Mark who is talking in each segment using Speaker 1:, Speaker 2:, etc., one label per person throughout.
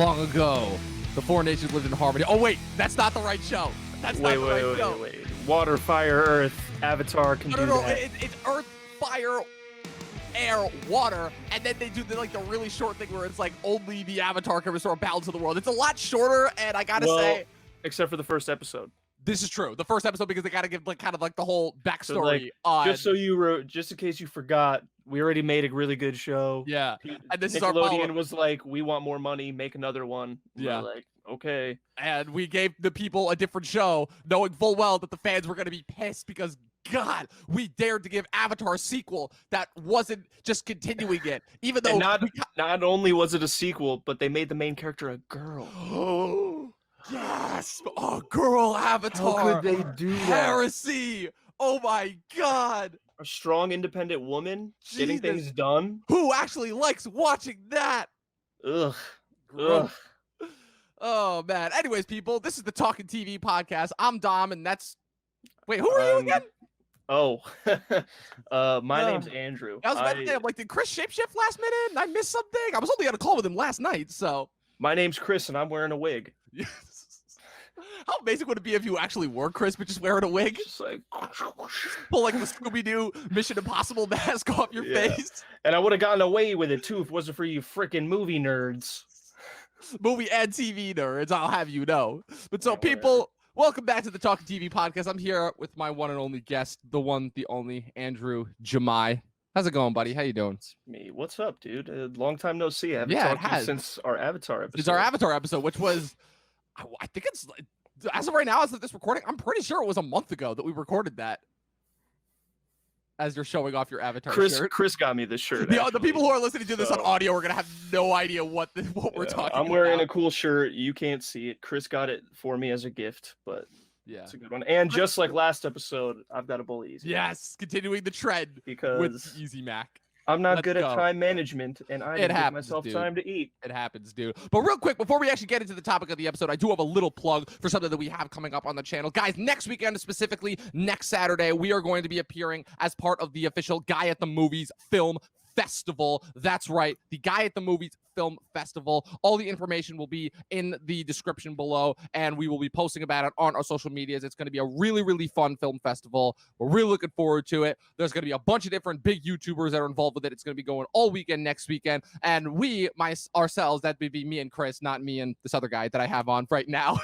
Speaker 1: Long ago, the four nations lived in harmony. Oh wait, that's not the right show. That's not the right show.
Speaker 2: Wait. Water, fire, earth. Avatar can do that.
Speaker 1: It's earth, fire, air, water, and then they do the really short thing where it's like only the Avatar can restore balance of the world. It's a lot shorter, and I gotta say,
Speaker 2: except for the first episode.
Speaker 1: This is true. The first episode, because they gotta give kind of the whole backstory.
Speaker 2: Just in case you forgot, we already made a really good show.
Speaker 1: Yeah, and this is
Speaker 2: Nickelodeon was like, we want more money, make another one.
Speaker 1: Yeah,
Speaker 2: we're like, okay.
Speaker 1: And we gave the people a different show, knowing full well that the fans were gonna be pissed because, God, we dared to give Avatar a sequel that wasn't just continuing it, even though
Speaker 2: not only was it a sequel, but they made the main character a girl.
Speaker 1: Yes, a girl Avatar.
Speaker 2: How could they do that?
Speaker 1: Heresy. Oh my God.
Speaker 2: A strong, independent woman getting things done.
Speaker 1: Who actually likes watching that?
Speaker 2: Ugh.
Speaker 1: Oh man. Anyways, people, this is the Talkin TV podcast. I'm Dom, and that's. Wait, who are you again?
Speaker 2: My name's Andrew.
Speaker 1: I was about to say, I'm like, did Chris shapeshift last minute? And I missed something. I was only on a call with him last night, so.
Speaker 2: My name's Chris, and I'm wearing a wig.
Speaker 1: How amazing would it be if you actually were Chris, but just wearing a wig?
Speaker 2: Just like
Speaker 1: pull the Scooby-Doo Mission Impossible mask off your face.
Speaker 2: And I would have gotten away with it too if it wasn't for you freaking movie nerds.
Speaker 1: Movie and TV nerds, I'll have you know. But so people, welcome back to the Talkin TV podcast. I'm here with my one and only guest, the one, the only, Andrew Jamai. How's it going, buddy? How you doing?
Speaker 2: It's me. What's up, dude? Long time no see. I haven't talked to you since our Avatar episode.
Speaker 1: It's our Avatar episode, which was, I think it's, as of right now, as of this recording, I'm pretty sure it was a month ago that we recorded that. As you're showing off your Avatar shirt.
Speaker 2: Chris got me this shirt.
Speaker 1: The people who are listening to this on audio are going to have no idea what we're talking about.
Speaker 2: I'm wearing a cool shirt. You can't see it. Chris got it for me as a gift, but
Speaker 1: yeah,
Speaker 2: it's a good one. And just like last episode, I've got a bully Easy Mac.
Speaker 1: Yes, continuing the trend with Easy Mac.
Speaker 2: I'm not good at time management, and I give myself time to eat.
Speaker 1: It happens, dude. But real quick, before we actually get into the topic of the episode, I do have a little plug for something that we have coming up on the channel. Guys, next weekend, specifically next Saturday, we are going to be appearing as part of the official Guy at the Movies Film Festival. That's right, the Guy at the Movies Film Festival. All the information will be in the description below, and we will be posting about it on our social medias. It's going to be a really, really fun film festival. We're really looking forward to it. There's going to be a bunch of different big YouTubers that are involved with it. It's going to be going all weekend next weekend, and ourselves, that would be me and Chris, not me and this other guy that I have on right now.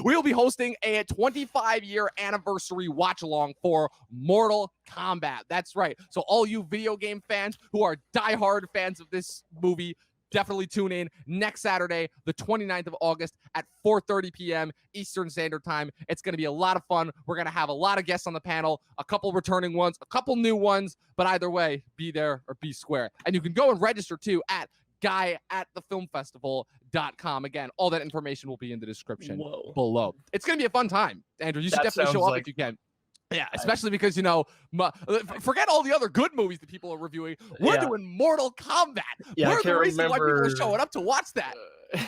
Speaker 1: We'll be hosting a 25-year anniversary watch-along for Mortal Kombat. That's right. So all you video game fans who are diehard fans of this movie, definitely tune in next Saturday, the 29th of August at 4:30 p.m. Eastern Standard Time. It's going to be a lot of fun. We're going to have a lot of guests on the panel, a couple returning ones, a couple new ones, but either way, be there or be square. And you can go and register too at guyatthefilmfestival.com. Again, all that information will be in the description below. It's going to be a fun time. Andrew, you should definitely show up if you can. Yeah, especially because, you know, forget all the other good movies that people are reviewing. We're doing Mortal Kombat. We're the reason why people are showing up to watch that.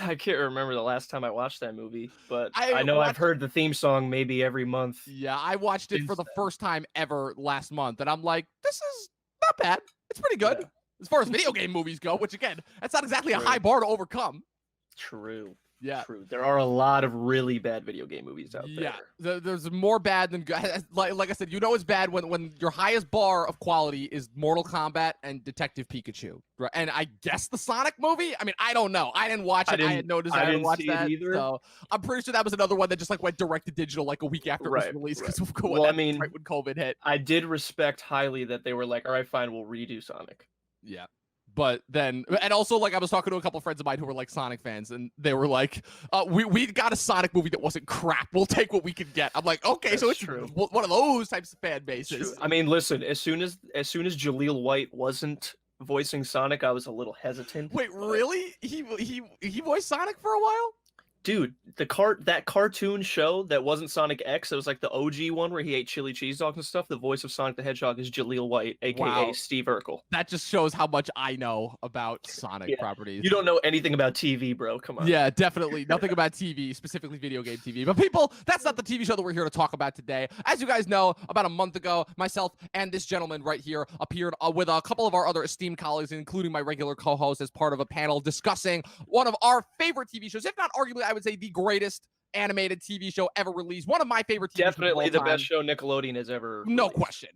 Speaker 2: I can't remember the last time I watched that movie, but I know I've heard the theme song maybe every month.
Speaker 1: Yeah, I watched it for the first time ever last month, and I'm like, this is not bad. It's pretty good. Yeah. As far as video game movies go, which, again, that's not exactly a high bar to overcome.
Speaker 2: True.
Speaker 1: Yeah.
Speaker 2: True. There are a lot of really bad video game movies out there.
Speaker 1: Yeah, there's more bad than good. Like I said, you know it's bad when your highest bar of quality is Mortal Kombat and Detective Pikachu. Right? And I guess the Sonic movie? I mean, I don't know. I didn't watch it. I had no desire to watch that either. So I'm pretty sure that was another one that just went direct to digital a week after it was released.
Speaker 2: Well, I mean,
Speaker 1: right when COVID hit.
Speaker 2: I did respect highly that they were like, all right, fine, we'll redo Sonic.
Speaker 1: Yeah. But then, and also, I was talking to a couple friends of mine who were Sonic fans, and they were like, we got a Sonic movie that wasn't crap. We'll take what we can get. I'm like, okay, that's so it's true. One of those types of fan bases.
Speaker 2: I mean, listen, as soon as Jaleel White wasn't voicing Sonic, I was a little hesitant.
Speaker 1: Wait, really? He voiced Sonic for a while?
Speaker 2: Dude, that cartoon show that wasn't Sonic X, it was like the OG one where he ate chili cheese dogs and stuff. The voice of Sonic the Hedgehog is Jaleel White, aka Steve Urkel.
Speaker 1: That just shows how much I know about Sonic properties.
Speaker 2: You don't know anything about TV, bro. Come on.
Speaker 1: Yeah, definitely nothing about TV, specifically video game TV. But people, that's not the TV show that we're here to talk about today. As you guys know, about a month ago, myself and this gentleman right here appeared with a couple of our other esteemed colleagues, including my regular co-host, as part of a panel discussing one of our favorite TV shows, if not arguably, I would say the greatest animated TV show ever released. One of my favorite TV shows.
Speaker 2: Definitely the best show Nickelodeon has ever released.
Speaker 1: No question.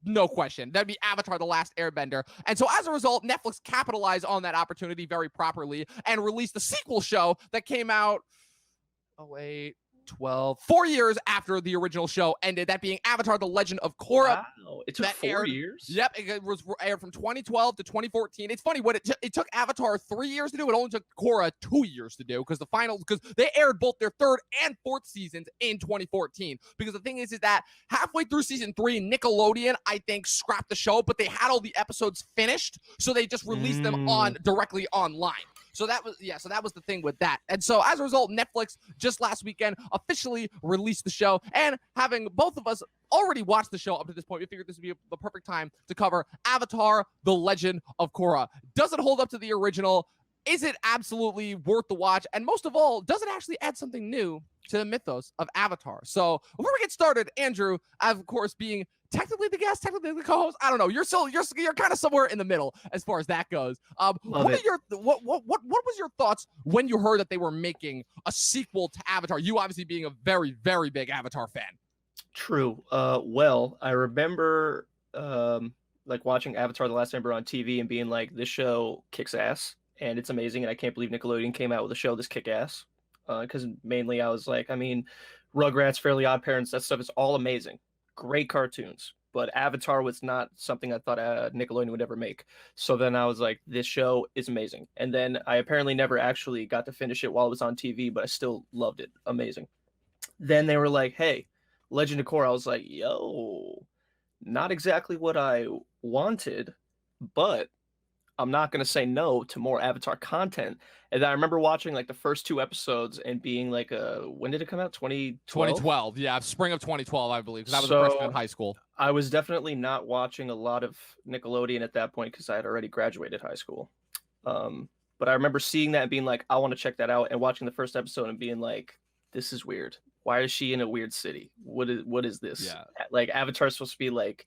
Speaker 1: No question. That'd be Avatar: The Last Airbender. And so as a result, Netflix capitalized on that opportunity very properly and released the sequel show that came out 4 years after the original show ended, that being Avatar: The Legend of Korra.
Speaker 2: Wow, it took 4 years?
Speaker 1: Yep, it was aired from 2012 to 2014. It's funny, what it took Avatar 3 years to do, it only took Korra 2 years to do, because they aired both their third and fourth seasons in 2014. Because the thing is that halfway through season 3, Nickelodeon, I think, scrapped the show, but they had all the episodes finished, so they just released them directly online. So that was the thing with that. And so as a result, Netflix just last weekend officially released the show, and having both of us already watched the show up to this point, we figured this would be the perfect time to cover Avatar: The Legend of Korra. Does it hold up to the original? Is it absolutely worth the watch? And most of all, does it actually add something new to the mythos of Avatar? So before we get started, Andrew, of course, being technically the guest, technically the co-host, I don't know. You're kind of somewhere in the middle as far as that goes. What was your thoughts when you heard that they were making a sequel to Avatar? You obviously being a very, very big Avatar fan.
Speaker 2: True. Well, I remember like watching Avatar: The Last Airbender on TV and being like, this show kicks ass and it's amazing, and I can't believe Nickelodeon came out with a show this kick ass. Because mainly I was like, I mean, Rugrats, Fairly Odd Parents, that stuff is all amazing. Great cartoons, but Avatar was not something I thought Nickelodeon would ever make. So then I was like, this show is amazing. And then I apparently never actually got to finish it while it was on TV, but I still loved it. Amazing. Then they were like, hey, Legend of Korra. I was like, yo, not exactly what I wanted, but I'm not going to say no to more Avatar content. And I remember watching like the first 2 episodes and being like, when did it come out?
Speaker 1: 2012. Yeah, spring of 2012, I believe, because I was a freshman in high school.
Speaker 2: I was definitely not watching a lot of Nickelodeon at that point because I had already graduated high school. But I remember seeing that and being like, I want to check that out, and watching the first episode and being like, this is weird. Why is she in a weird city? What is this?
Speaker 1: Yeah.
Speaker 2: Like, Avatar's supposed to be like,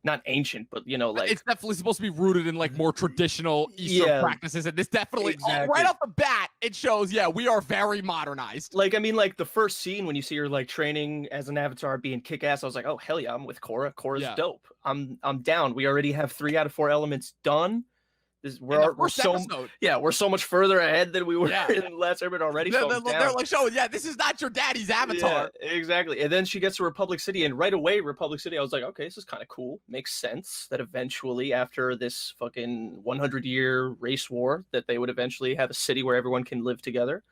Speaker 2: not ancient, but like
Speaker 1: it's definitely supposed to be rooted in like more traditional Eastern practices, and this definitely right off the bat it shows we are very modernized.
Speaker 2: Like, I mean, like the first scene when you see her like training as an Avatar being kick-ass, I was like, oh hell yeah, I'm with Korra. Korra's dope. I'm down. We already have 3 out of 4 elements done. We're so much further ahead than we were in Last Airbender already.
Speaker 1: They're like showing, this is not your daddy's Avatar.
Speaker 2: Yeah, exactly. And then she gets to Republic City, and right away, Republic City, I was like, okay, this is kind of cool. Makes sense that eventually, after this fucking 100-year race war, that they would eventually have a city where everyone can live together.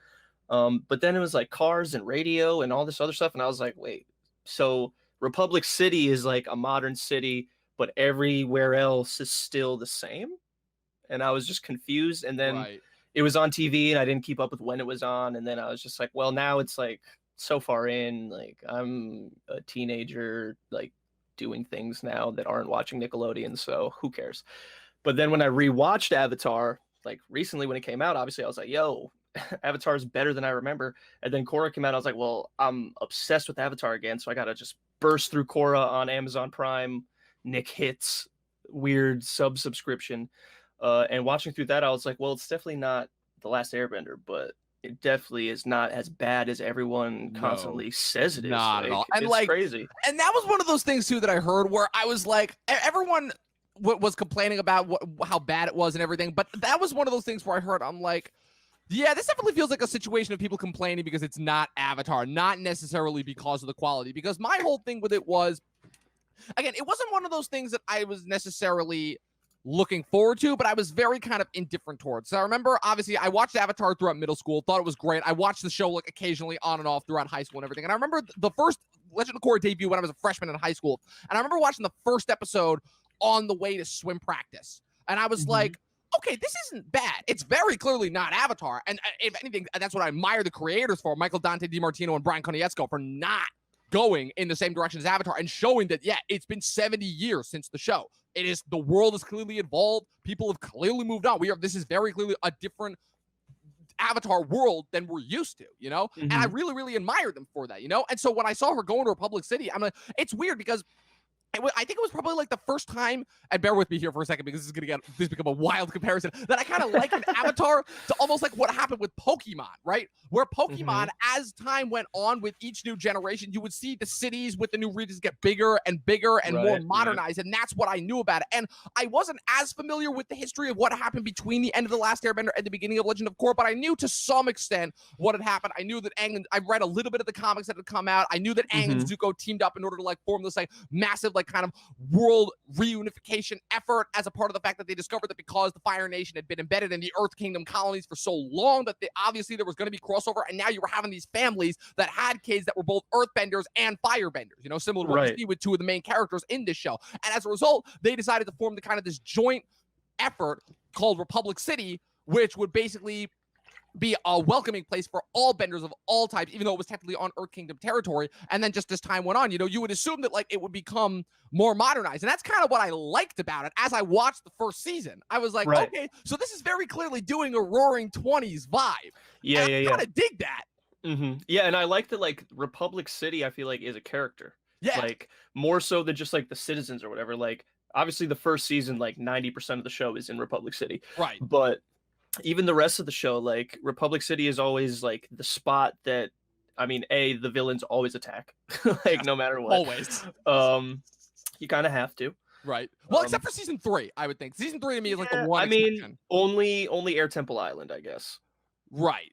Speaker 2: But then it was like cars and radio and all this other stuff, and I was like, wait, so Republic City is like a modern city, but everywhere else is still the same? And I was just confused, and then it was on TV and I didn't keep up with when it was on, and then I was just like, well, now it's like so far in, like I'm a teenager like doing things now that aren't watching Nickelodeon, so who cares? But then when I rewatched Avatar like recently when it came out, obviously I was like, yo, Avatar is better than I remember. And then Korra came out, I was like, well, I'm obsessed with Avatar again, so I gotta just burst through Korra on Amazon Prime, Nick Hits, weird subscription. And watching through that, I was like, well, it's definitely not The Last Airbender, but it definitely is not as bad as everyone constantly says it is.
Speaker 1: Not at all. And
Speaker 2: it's crazy.
Speaker 1: And that was one of those things, too, that I heard where I was like, everyone was complaining about how bad it was and everything. But that was one of those things where I heard, I'm like, yeah, this definitely feels like a situation of people complaining because it's not Avatar, not necessarily because of the quality. Because my whole thing with it was, again, it wasn't one of those things that I was necessarily looking forward to, but I was very kind of indifferent towards. So I remember, obviously, I watched Avatar throughout middle school, thought it was great. I watched the show like occasionally on and off throughout high school and everything. And I remember the first Legend of Korra debut when I was a freshman in high school. And I remember watching the first episode on the way to swim practice. And I was like, okay, this isn't bad. It's very clearly not Avatar. And if anything, that's what I admire the creators for, Michael Dante DiMartino and Brian Konietzko, for not going in the same direction as Avatar and showing that, yeah, it's been 70 years since the show. The world is clearly evolved. People have clearly moved on. This is very clearly a different Avatar world than we're used to, you know? And I really, really admire them for that, you know? And so when I saw her going to Republic City, I'm like, it's weird because I think it was probably like the first time, and bear with me here for a second because this is going to become a wild comparison, that I kind of likened Avatar to almost like what happened with Pokemon, right? Where Pokemon, as time went on with each new generation, you would see the cities with the new regions get bigger and more modernized, and that's what I knew about it. And I wasn't as familiar with the history of what happened between the end of The Last Airbender and the beginning of Legend of Korra, but I knew to some extent what had happened. I knew that I read a little bit of the comics that had come out. I knew that Aang and Zuko teamed up in order to like form this like massive like kind of world reunification effort, as a part of the fact that they discovered that because the Fire Nation had been embedded in the Earth Kingdom colonies for so long that obviously there was going to be crossover, and now you were having these families that had kids that were both Earthbenders and Firebenders, you know, similar to what we see with two of the main characters in this show. And as a result, they decided to form the kind of this joint effort called Republic City, which would basically be a welcoming place for all benders of all types, even though it was technically on Earth Kingdom territory. And then just as time went on, you know, you would assume that like it would become more modernized. And that's kind of what I liked about it. As I watched the first season, I was like, okay, so this is very clearly doing a Roaring 20s vibe. I kind of dig that.
Speaker 2: Yeah, and I like that like Republic City, I feel like, is a character.
Speaker 1: Yeah.
Speaker 2: Like more so than just like the citizens or whatever. Like obviously the first season, like 90% of the show is in Republic City.
Speaker 1: Right.
Speaker 2: But even the rest of the show, like Republic City is always like the spot that, I mean, the villains always attack, like no matter what.
Speaker 1: Always.
Speaker 2: You kind of have to.
Speaker 1: Right. Well, except for season 3, I would think. Season 3 to me is like the one.
Speaker 2: I mean, only Air Temple Island, I guess.
Speaker 1: Right.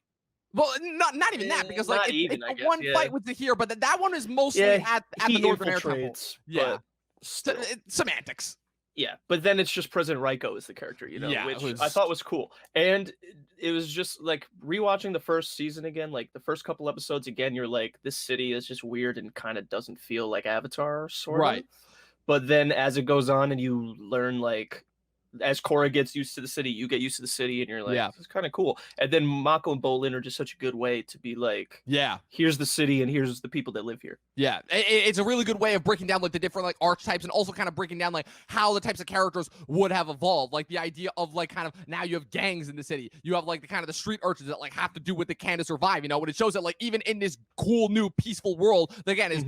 Speaker 1: Well, not even that, because like it's one fight with Zahir, but that one is mostly at the Northern Air Temple.
Speaker 2: Yeah.
Speaker 1: Semantics.
Speaker 2: Yeah, but then it's just President Raiko is the character, you know, which I thought was cool. And it was just like rewatching the first season again, like the first couple episodes again, you're like, this city is just weird and kind of doesn't feel like Avatar, sort of. Right. But then as it goes on and you learn like, as Korra gets used to the city, you get used to the city, and you're like, this is kind of cool. And then Mako and Bolin are just such a good way to be like, here's the city and here's the people that live here. Yeah,
Speaker 1: it's a really good way of breaking down like the different like archetypes, and also kind of breaking down like how the types of characters would have evolved. Like the idea of like kind of now you have gangs in the city, you have like the kind of the street urchins that like have to do what they can to survive. You know, when it shows that like even in this cool new peaceful world that again is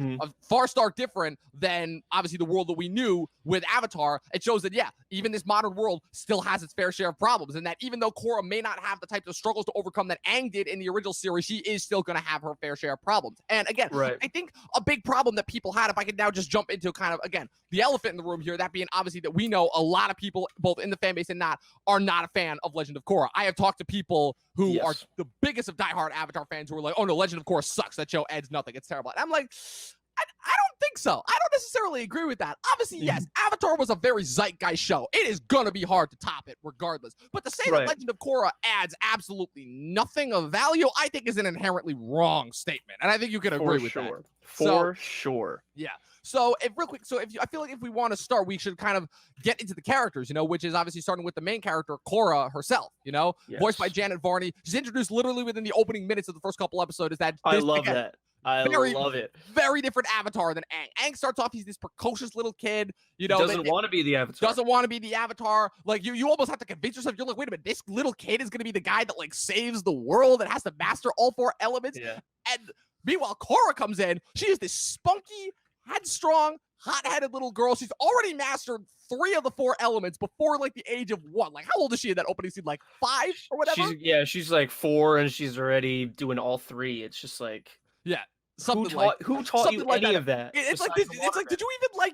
Speaker 1: far stark different than obviously the world that we knew with Avatar. It shows that even this modern world still has its fair share of problems, and that even though Korra may not have the types of struggles to overcome that Aang did in the original series, she is still going to have her fair share of problems. And again, I think a big problem that people had, if I could now just jump into kind of again the elephant in the room here, that being obviously that we know a lot of people both in the fan base and not are not a fan of Legend of Korra. I have talked to people who are the biggest of diehard Avatar fans who are like, oh no, Legend of Korra sucks, that show adds nothing, it's terrible. And I'm like, I don't think so. I don't necessarily agree with that. Obviously, yes, Avatar was a very zeitgeist show. It is going to be hard to top it regardless. But to say that Legend of Korra adds absolutely nothing of value, I think is an inherently wrong statement. And I think you can agree with that.
Speaker 2: For sure.
Speaker 1: Yeah. So real quick, I feel like if we want to start, we should kind of get into the characters, you know, which is obviously starting with the main character, Korra herself, you know, voiced by Janet Varney. She's introduced literally within the opening minutes of the first couple episodes.
Speaker 2: I love that. I love it.
Speaker 1: Very different Avatar than Aang. Aang starts off, he's this precocious little kid, you know.
Speaker 2: Doesn't want to be the Avatar.
Speaker 1: Doesn't want to be the Avatar. Like, you almost have to convince yourself. You're like, wait a minute, this little kid is going to be the guy that, like, saves the world and has to master all 4 elements. Yeah. And meanwhile, Korra comes in. She is this spunky, headstrong, hot-headed little girl. She's already mastered 3 of the 4 elements before, like, the age of 1. Like, how old is she in that opening scene? Like, 5 or whatever?
Speaker 2: She's like 4, and she's already doing all 3. It's just like...
Speaker 1: Yeah.
Speaker 2: Who taught you any of that?
Speaker 1: It's like this. It's like, did you even like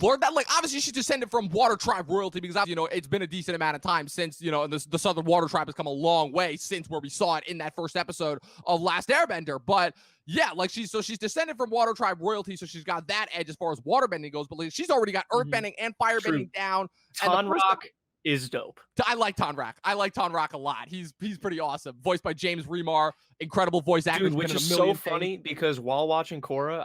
Speaker 1: learn that? Like, obviously she's descended from Water Tribe royalty because, you know, it's been a decent amount of time since, you know, the Southern Water Tribe has come a long way since where we saw it in that first episode of Last Airbender. But yeah, like she's descended from Water Tribe royalty, so she's got that edge as far as waterbending goes. But like, she's already got earthbending and firebending down.
Speaker 2: Tonrock is dope.
Speaker 1: I like Tonrak. I like Tonrak a lot. He's pretty awesome. Voiced by James Remar. incredible voice actor.
Speaker 2: Dude, which is so funny because while watching Korra,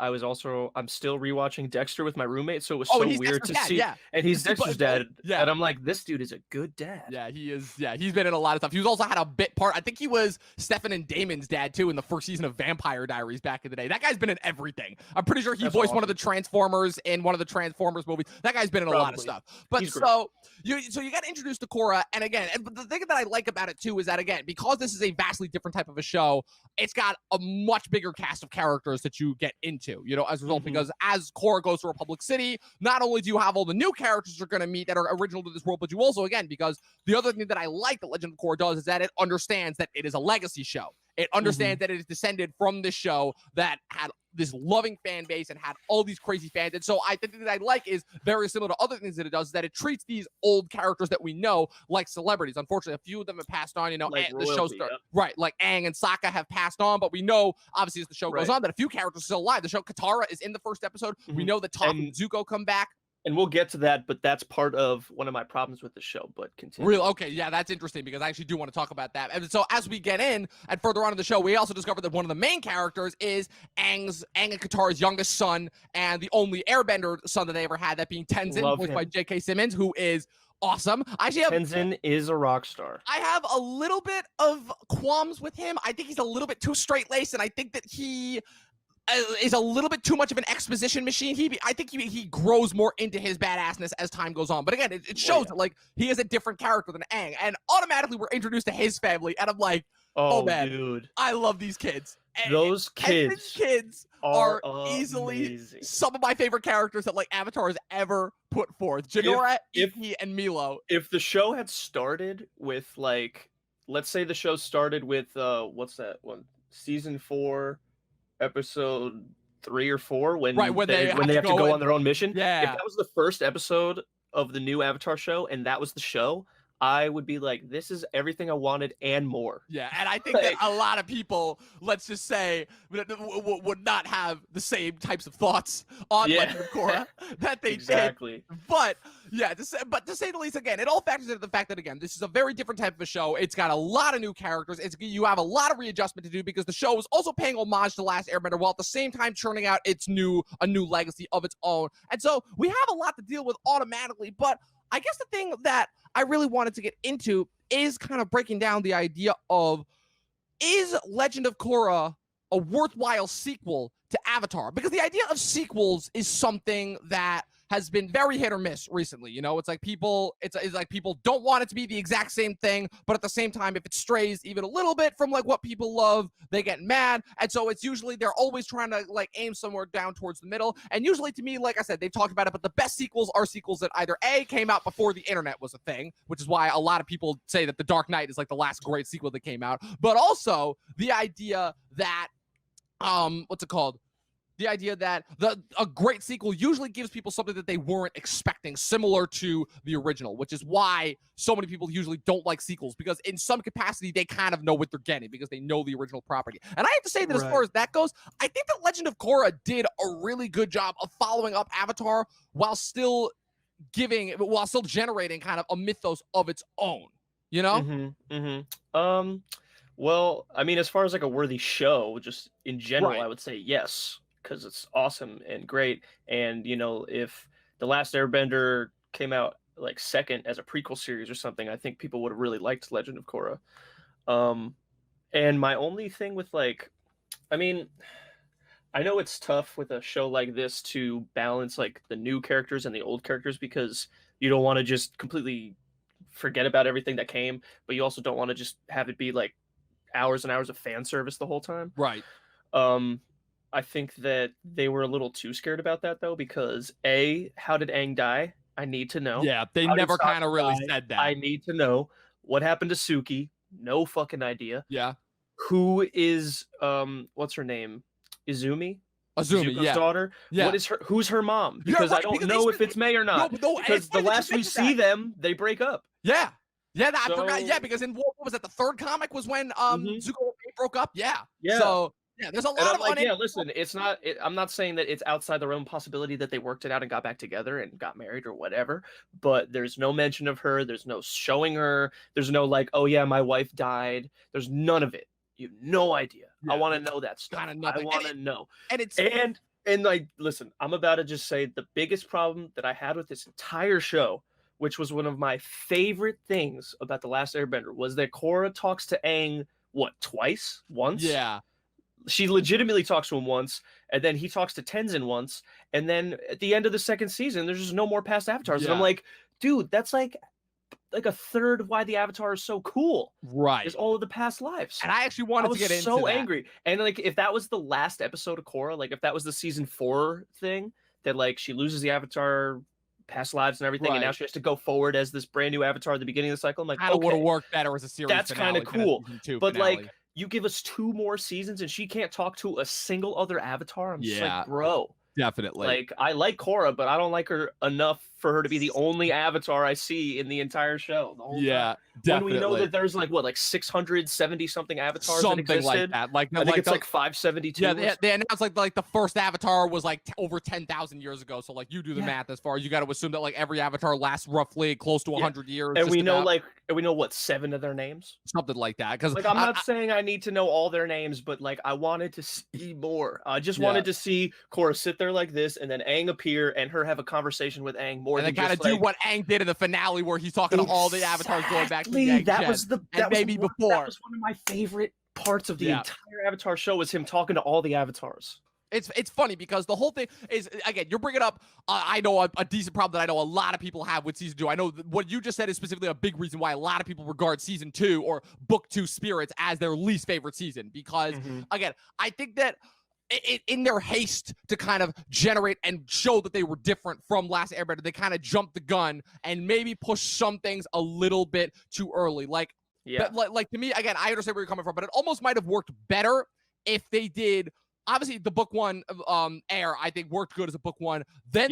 Speaker 2: I'm still rewatching Dexter with my roommate, so it was so
Speaker 1: he's
Speaker 2: weird
Speaker 1: Dexter's
Speaker 2: to
Speaker 1: dad,
Speaker 2: see.
Speaker 1: yeah.
Speaker 2: And he's Dexter's dad,
Speaker 1: Yeah.
Speaker 2: and I'm like, this dude is a good dad.
Speaker 1: Yeah, he is. Yeah, he's been in a lot of stuff. He's also had a bit part. I think he was Stefan and Damon's dad too in the first season of Vampire Diaries back in the day. That guy's been in everything. I'm pretty sure he voiced one of the Transformers in one of the Transformers movies. That guy's been in a lot of stuff. But so you got introduced to Korra, and again, the thing that I like about it too is that again, because this is a vastly different type of a show, it's got a much bigger cast of characters that you get into, you know, as a result, because as Korra goes to Republic City, not only do you have all the new characters you're going to meet that are original to this world, but you also, again, because the other thing that I like that Legend of Korra does is that it understands that it is a legacy show. It understands that it is descended from this show that had this loving fan base and had all these crazy fans. And so I think that I like is very similar to other things that it does, is that it treats these old characters that we know like celebrities. Unfortunately, a few of them have passed on, you know,
Speaker 2: like
Speaker 1: the show right, like Aang and Sokka have passed on, but we know obviously as the show goes on that a few characters are still alive. The show Katara is in the first episode. We know that Toph and Zuko come back.
Speaker 2: And we'll get to that, but that's part of one of my problems with the show, but continue.
Speaker 1: Real okay, yeah, that's interesting because I actually do want to talk about that. And so as we get in and further on in the show, we also discover that one of the main characters is Aang and Katara's youngest son and the only Airbender son that they ever had, that being Tenzin, voiced by J.K. Simmons, who is awesome.
Speaker 2: Tenzin is a rock star.
Speaker 1: I have a little bit of qualms with him. I think he's a little bit too straight-laced, and I think that he is a little bit too much of an exposition machine. I think he grows more into his badassness as time goes on. But again, it shows that like he is a different character than Aang, and automatically we're introduced to his family, and I'm like, oh man, dude, I love these kids.
Speaker 2: Those kids
Speaker 1: are easily some of my favorite characters that like Avatar has ever put forth. Jinora, Ikki, and Milo.
Speaker 2: If the show had started with like, let's say the show started with what's that one? Season 4. Episode 3 or 4 when they have to go on their own mission.
Speaker 1: Yeah.
Speaker 2: If that was the first episode of the new Avatar show and that was the show, I would be like, this is everything I wanted and more.
Speaker 1: Yeah, and I think that a lot of people, let's just say, would not have the same types of thoughts on Legend of Korra that they did. But yeah, to say the least, again, it all factors into the fact that again, this is a very different type of a show. It's got a lot of new characters. You have a lot of readjustment to do because the show is also paying homage to Last Airbender while at the same time churning out a new legacy of its own. And so we have a lot to deal with automatically, but I guess the thing that I really wanted to get into is kind of breaking down the idea of, is Legend of Korra a worthwhile sequel to Avatar? Because the idea of sequels is something that has been very hit or miss recently. You know, it's like people don't want it to be the exact same thing, but at the same time, if it strays even a little bit from like what people love, they get mad. And so it's usually, they're always trying to like aim somewhere down towards the middle. And usually to me, like I said, they've talked about it, but the best sequels are sequels that either A, came out before the internet was a thing, which is why a lot of people say that The Dark Knight is like the last great sequel that came out, but also the idea that, what's it called? The idea that a great sequel usually gives people something that they weren't expecting, similar to the original, which is why so many people usually don't like sequels, because in some capacity, they kind of know what they're getting because they know the original property. And I have to say that as far as that goes, I think that Legend of Korra did a really good job of following up Avatar while still generating kind of a mythos of its own, you know?
Speaker 2: Well, I mean, as far as like a worthy show, just in general, I would say yes, because it's awesome and great. And, you know, if The Last Airbender came out like second as a prequel series or something, I think people would have really liked Legend of Korra. And my only thing with like, I mean, I know it's tough with a show like this to balance like the new characters and the old characters, because you don't want to just completely forget about everything that came, but you also don't want to just have it be like hours and hours of fan service the whole time.
Speaker 1: Right.
Speaker 2: I think that they were a little too scared about that though, because A, how did Aang die? I need to know.
Speaker 1: Yeah, they never kind of really said that.
Speaker 2: I need to know. What happened to Suki? No fucking idea.
Speaker 1: Yeah.
Speaker 2: Who is what's her name? Izumi? Zuko's daughter.
Speaker 1: Yeah.
Speaker 2: What is her? Who's her mom? Because I don't know if it's May or not. Because the last we see them, they break up.
Speaker 1: Yeah. Yeah, I forgot. Yeah, because in what was that? The third comic was when Zuko and May broke up. Yeah. So yeah, there's a lot of
Speaker 2: like, listen, it's not. I'm not saying that it's outside the realm possibility that they worked it out and got back together and got married or whatever. But there's no mention of her. There's no showing her. There's no like, oh yeah, my wife died. There's none of it. You have no idea.
Speaker 1: Yeah.
Speaker 2: I want to know that stuff.
Speaker 1: Kinda nothing.
Speaker 2: I want to know.
Speaker 1: And it's
Speaker 2: And like, listen, I'm about to just say the biggest problem that I had with this entire show, which was one of my favorite things about The Last Airbender, was that Korra talks to Aang, what, twice? Once?
Speaker 1: yeah.
Speaker 2: She legitimately talks to him once, and then he talks to Tenzin once, and then at the end of the second season, there's just no more past avatars. And I'm
Speaker 1: Yeah.
Speaker 2: like, dude, that's like a third of why the Avatar is so cool.
Speaker 1: Right.
Speaker 2: Is all of the past lives.
Speaker 1: And I actually wanted to get into
Speaker 2: so
Speaker 1: that.
Speaker 2: angry. And like, if that was the last episode of Korra, like if that was the season 4 thing, that like she loses the Avatar past lives and everything, and now
Speaker 1: Right.
Speaker 2: she has to go forward as this brand new Avatar at the beginning of the cycle. I'm like,
Speaker 1: Kind of would have
Speaker 2: okay,
Speaker 1: worked better as a series
Speaker 2: that's
Speaker 1: finale
Speaker 2: kind of
Speaker 1: than a
Speaker 2: cool.
Speaker 1: season 2
Speaker 2: But
Speaker 1: finale.
Speaker 2: like, you give us 2 more seasons and she can't talk to a single other Avatar. I'm just
Speaker 1: Yeah.
Speaker 2: like, bro.
Speaker 1: Definitely.
Speaker 2: Like, I like Korra, but I don't like her enough for her to be the only Avatar I see in the entire show. The whole
Speaker 1: yeah,
Speaker 2: time.
Speaker 1: definitely.
Speaker 2: When we know that there's like what, like 670 something avatars that
Speaker 1: something
Speaker 2: existed.
Speaker 1: like that. Like,
Speaker 2: I think it's
Speaker 1: the,
Speaker 2: like 572.
Speaker 1: yeah,
Speaker 2: or
Speaker 1: they announced like the first Avatar was like over 10,000 years ago. So like you do the
Speaker 2: Yeah.
Speaker 1: math as far as you got to assume that like every Avatar lasts roughly close to 100 years.
Speaker 2: and
Speaker 1: just
Speaker 2: we know
Speaker 1: about.
Speaker 2: like, and we know what, 7 of their names.
Speaker 1: Something like that. Because
Speaker 2: Like, I'm not saying I need to know all their names, but like I wanted to see more. I just wanted to see Korra sit there like this, and then Aang appear, and her have a conversation with Aang more
Speaker 1: and
Speaker 2: than
Speaker 1: they kind of
Speaker 2: just
Speaker 1: do
Speaker 2: like,
Speaker 1: what Aang did in the finale, where he's talking to all the avatars going back to Yang
Speaker 2: that
Speaker 1: Chen.
Speaker 2: was the
Speaker 1: and
Speaker 2: that was
Speaker 1: maybe
Speaker 2: one,
Speaker 1: before.
Speaker 2: that was one of my favorite parts of the entire Avatar show, was him talking to all the avatars.
Speaker 1: It's funny because the whole thing is, again, you're bringing up, I know a decent problem that I know a lot of people have with season 2. I know what you just said is specifically a big reason why a lot of people regard season 2 or book 2 Spirits as their least favorite season. Because, again, I think that in their haste to kind of generate and show that they were different from Last Airbender, they kind of jumped the gun and maybe pushed some things a little bit too early. Like, like to me, again, I understand where you're coming from, but it almost might have worked better if they did. Obviously, the book 1 Air, I think, worked good as a book 1. Then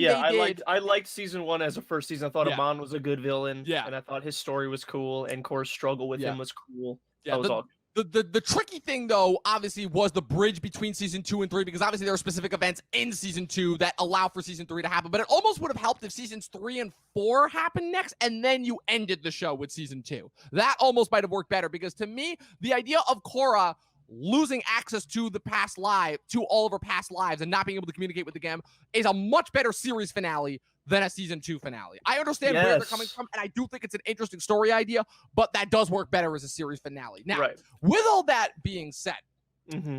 Speaker 2: I liked season 1 as a first season. I thought Amon was a good villain.
Speaker 1: Yeah.
Speaker 2: And I thought his story was cool, and Korra's struggle with him was cool.
Speaker 1: Yeah,
Speaker 2: that was all.
Speaker 1: The tricky thing, though, obviously, was the bridge between season 2 and 3, because obviously there are specific events in season 2 that allow for season 3 to happen. But it almost would have helped if seasons 3 and 4 happened next, and then you ended the show with season 2. That almost might have worked better, because to me, the idea of Korra losing access to the past life, to all of her past lives, and not being able to communicate with the Gem is a much better series finale than a season 2 finale. I understand where they're coming from, and I do think it's an interesting story idea, but that does work better as a series finale. Now, with all that being said,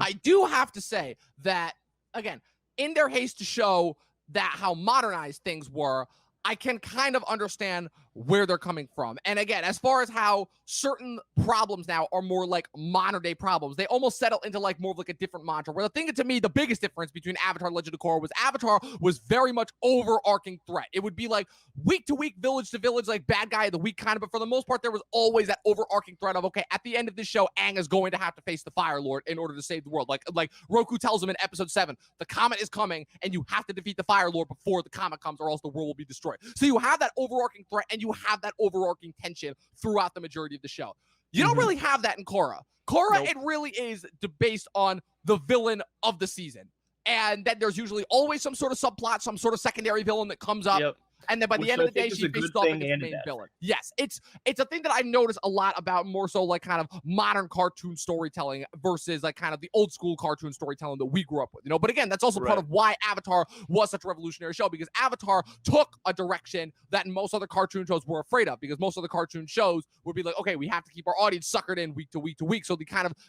Speaker 1: I do have to say that, again, in their haste to show that how modernized things were, I can kind of understand where they're coming from. And again, as far as how certain problems now are more like modern day problems, they almost settle into like more of like a different mantra, where the thing to me, the biggest difference between Avatar and Legend of Korra was Avatar was very much overarching threat. It would be like week to week, village to village, like bad guy of the week kind of, but for the most part, there was always that overarching threat of, okay, at the end of this show, Aang is going to have to face the Fire Lord in order to save the world. Like Roku tells him in episode 7, the comet is coming and you have to defeat the Fire Lord before the comet comes, or else the world will be destroyed. So you have that overarching threat and you have that overarching tension throughout the majority of the show. You don't really have that in Korra. Korra, it really is based on the villain of the season. And then there's usually always some sort of subplot, some sort of secondary villain that comes up. And then by the end of the day, she faces off against the main villain. Yes, it's a thing that I noticed a lot about, more so like kind of modern cartoon storytelling versus like kind of the old school cartoon storytelling that we grew up with, you know. But again, that's also part of why Avatar was such a revolutionary show, because Avatar took a direction that most other cartoon shows were afraid of, because most other cartoon shows would be like, okay, we have to keep our audience suckered in week to week to week. So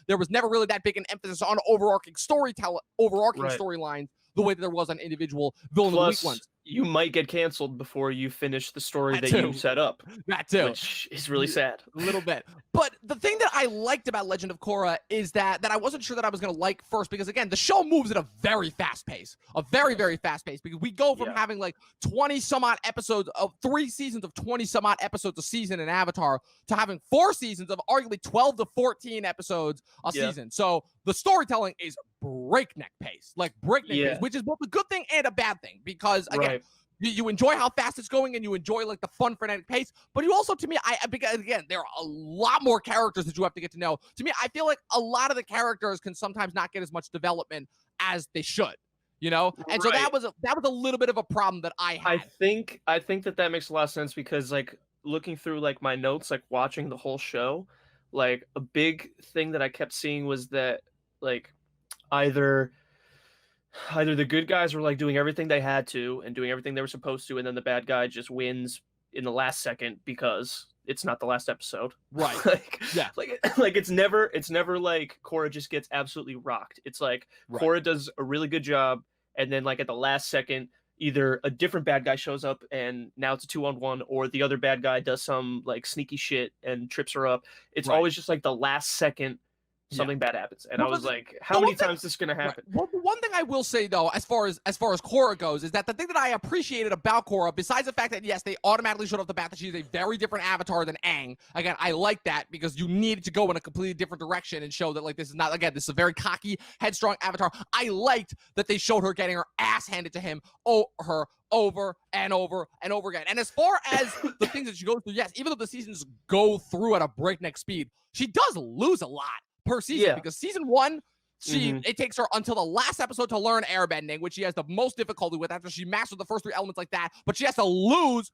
Speaker 1: there was never really that big an emphasis on overarching storylines the way that there was on individual villain of the week ones.
Speaker 2: You might get canceled before you finish the story that you set up.
Speaker 1: That too.
Speaker 2: Which is really sad.
Speaker 1: A little bit. But the thing that I liked about Legend of Korra is that I wasn't sure that I was going to like first, because again, the show moves at a very fast pace. A very, very fast pace, because we go from having like 20 some odd episodes of 3 seasons of 20 some odd episodes a season in Avatar to having 4 seasons of arguably 12 to 14 episodes a season. So the storytelling is breakneck pace, pace, which is both a good thing and a bad thing, because again, you enjoy how fast it's going and you enjoy like the fun frenetic pace, but you also, to me, because again, there are a lot more characters that you have to get to know. To me, I feel like a lot of the characters can sometimes not get as much development as they should, you know? And so that was a little bit of a problem that I had.
Speaker 2: I think that makes a lot of sense, because like looking through like my notes, like watching the whole show, like a big thing that I kept seeing was that like either the good guys were like doing everything they had to and doing everything they were supposed to, and then the bad guy just wins in the last second because it's not the last episode.
Speaker 1: Right.
Speaker 2: like,
Speaker 1: Yeah.
Speaker 2: like it's never like Korra just gets absolutely rocked. It's like
Speaker 1: Right.
Speaker 2: Korra does a really good job, and then like at the last second, either a different bad guy shows up and now it's a 2-on-1, or the other bad guy does some like sneaky shit and trips her up. It's
Speaker 1: Right.
Speaker 2: always just like the last second something bad happens, and I was like, how many times is this gonna happen?
Speaker 1: Right. Well, one thing I will say though, as far as Korra goes, is that the thing that I appreciated about Korra, besides the fact that yes, they automatically showed off the bat that she's a very different avatar than Aang. Again, I like that because you needed to go in a completely different direction and show that like this is not, again, this is a very cocky, headstrong avatar. I liked that they showed her getting her ass handed to him, over and over and over again. And as far as the things that she goes through, yes, even though the seasons go through at a breakneck speed, she does lose a lot per season, because season 1, it takes her until the last episode to learn airbending, which she has the most difficulty with after she mastered the first 3 elements like that, but she has to lose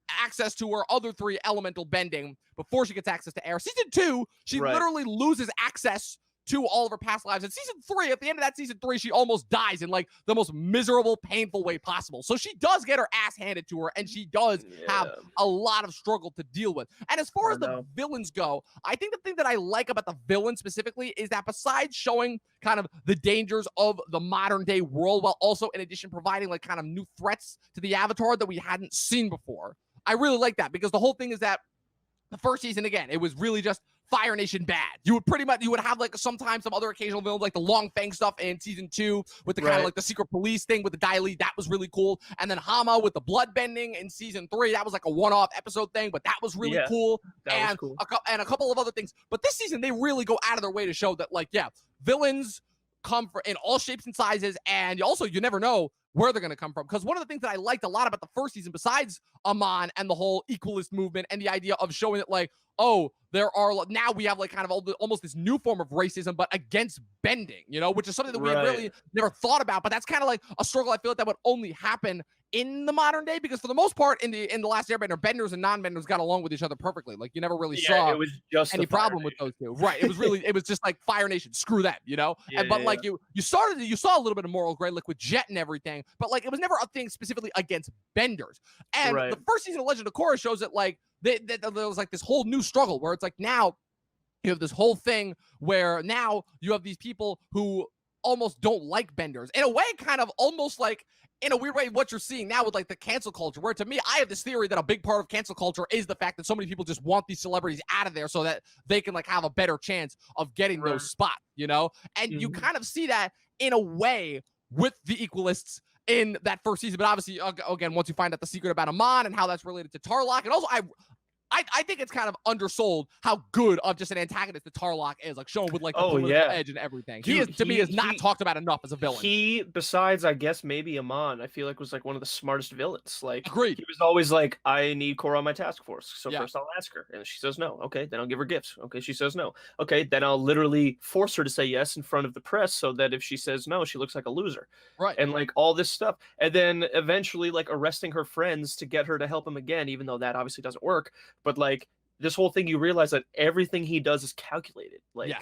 Speaker 1: access to her other 3 elemental bending before she gets access to air. Season 2, she literally loses access to all of her past lives. In season 3, at the end of that season 3, she almost dies in like the most miserable, painful way possible. So she does get her ass handed to her, and she does have a lot of struggle to deal with. And as far as the villains go, I think the thing that I like about the villains specifically is that besides showing kind of the dangers of the modern day world, while also in addition providing like kind of new threats to the avatar that we hadn't seen before, I really like that, because the whole thing is that the first season, again, it was really just Fire Nation bad. You would have like sometimes some other occasional villains, like the Long Fang stuff in season 2 with the kind of like the secret police thing with the Dai Li. That was really cool. And then Hama with the blood bending in season 3. That was like a one-off episode thing, but that was really cool.
Speaker 2: That was cool.
Speaker 1: And a couple of other things. But this season, they really go out of their way to show that, like, yeah, villains come in all shapes and sizes, and also you never know where they're going to come from. Because one of the things that I liked a lot about the first season, besides Amon and the whole equalist movement and the idea of showing that, like, oh, now we have like kind of almost this new form of racism, but against bending, which is something that we really never thought about. But that's kind of like a struggle I feel like that would only happen in the modern day, because for the most part in the Last Airbender, benders and non-benders got along with each other perfectly. Like you never really saw
Speaker 2: it was just
Speaker 1: any problem with those two. Right. It was just like Fire Nation, screw them, like you saw a little bit of moral gray, like with Jet and everything, but like it was never a thing specifically against benders. And the first season of Legend of Korra shows that like there was like this whole new struggle where it's like now you have this whole thing where now you have these people who almost don't like benders in a way, kind of almost like in a weird way what you're seeing now with like the cancel culture, where to me, I have this theory that a big part of cancel culture is the fact that so many people just want these celebrities out of there so that they can like have a better chance of getting those spots, and you kind of see that in a way with the equalists in that first season. But obviously, again, once you find out the secret about Amon and how that's related to Tarlok, and also I think it's kind of undersold how good of just an antagonist that Tarlok is, like shown with like the political edge and everything. Dude, he is not talked about enough as a villain.
Speaker 2: He, besides I guess maybe Amon, I feel like was like one of the smartest villains. Like
Speaker 1: agreed.
Speaker 2: He was always like, I need Korra on my task force. So first I'll ask her. And she says no. Okay, then I'll give her gifts. Okay, she says no. Okay, then I'll literally force her to say yes in front of the press so that if she says no, she looks like a loser.
Speaker 1: Right.
Speaker 2: And like all this stuff. And then eventually like arresting her friends to get her to help him again, even though that obviously doesn't work. But like this whole thing, you realize that everything he does is calculated. Like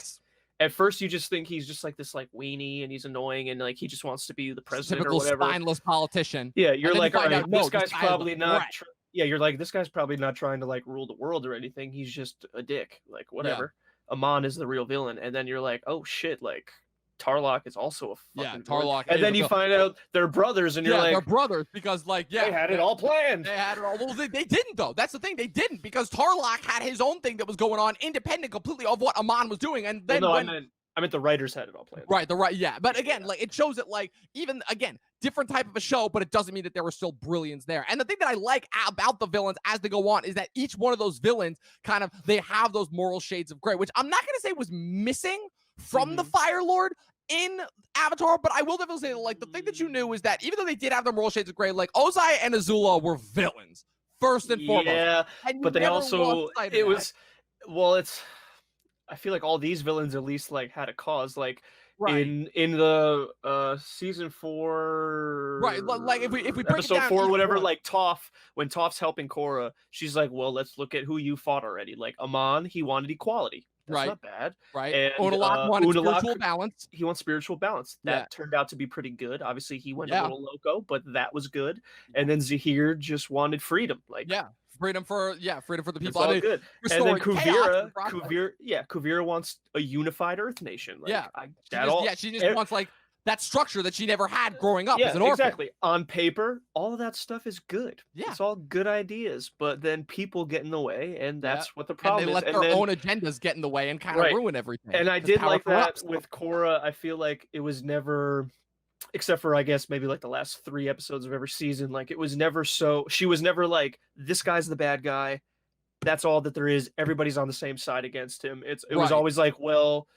Speaker 2: at first you just think he's just like this like weenie and he's annoying and like he just wants to be the president
Speaker 1: typical
Speaker 2: or whatever.
Speaker 1: Spineless politician.
Speaker 2: Yeah, you're like, all right, this guy's
Speaker 1: guy
Speaker 2: probably not. You're like, this guy's probably not trying to like rule the world or anything. He's just a dick. Like whatever. Amon is the real villain, and then you're like, oh shit, like Tarlok is also a fucking
Speaker 1: Tarlok,
Speaker 2: and then you find out they're brothers, and you're like,
Speaker 1: they're brothers because like
Speaker 2: they had it all planned.
Speaker 1: They had it all. Well, they didn't though. That's the thing, they didn't, because Tarlok had his own thing that was going on, independent completely of what Amon was doing, and then
Speaker 2: I meant the writers had it all planned.
Speaker 1: Right, but again, like it shows that like even again different type of a show, but it doesn't mean that there was still brilliance there. And the thing that I like about the villains as they go on is that each one of those villains kind of they have those moral shades of gray, which I'm not gonna say was missing from the Fire Lord in Avatar, but I will definitely say like the thing that you knew is that even though they did have the moral shades of gray, like Ozai and Azula were villains first and foremost.
Speaker 2: Yeah, but they also it's I feel like all these villains at least like had a cause, like in the season 4,
Speaker 1: like if we break
Speaker 2: episode
Speaker 1: it down
Speaker 2: 4 or whatever, like Toph, when Toph's helping Korra, she's like, well, let's look at who you fought already. Like Amon, he wanted equality. That's not bad.
Speaker 1: Right.
Speaker 2: And
Speaker 1: Unalak wanted
Speaker 2: Unalak,
Speaker 1: spiritual balance.
Speaker 2: he wants spiritual balance.
Speaker 1: Yeah.
Speaker 2: That turned out to be pretty good. Obviously, he went a
Speaker 1: Yeah.
Speaker 2: little loco, but that was good. And then Zahir just wanted freedom. Like,
Speaker 1: Yeah. Freedom for the
Speaker 2: it's
Speaker 1: people.
Speaker 2: all
Speaker 1: I mean,
Speaker 2: good. And then
Speaker 1: restoring chaos in the
Speaker 2: Kuvira, Kuvira wants a unified Earth nation. Like,
Speaker 1: yeah. She just wants like that structure that she never had growing up as an orphan.
Speaker 2: Exactly. On paper, all of that stuff is good.
Speaker 1: Yeah.
Speaker 2: It's all good ideas, but then people get in the way, and that's what the problem
Speaker 1: and they
Speaker 2: is.
Speaker 1: let their own agendas get in the way and kind of ruin everything.
Speaker 2: And I did like that with Korra. I feel like it was never, except for I guess maybe like the last 3 episodes of every season, like it was never so. She was never like, this guy's the bad guy. That's all that there is. Everybody's on the same side against him. It was always like, well,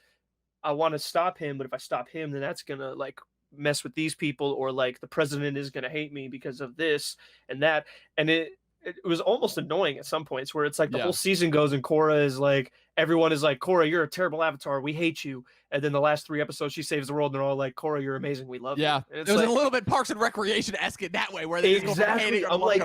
Speaker 2: I want to stop him, but if I stop him, then that's gonna like mess with these people, or like the president is gonna hate me because of this and that. And it was almost annoying at some points where it's like the whole season goes and Korra is like, everyone is like, Korra, you're a terrible avatar, we hate you. And then the last 3 episodes she saves the world and they're all like, Korra, you're amazing, we love you. And
Speaker 1: it was like, a little bit Parks and Recreation-esque in that way, where they just go from hating her.
Speaker 2: I'm like,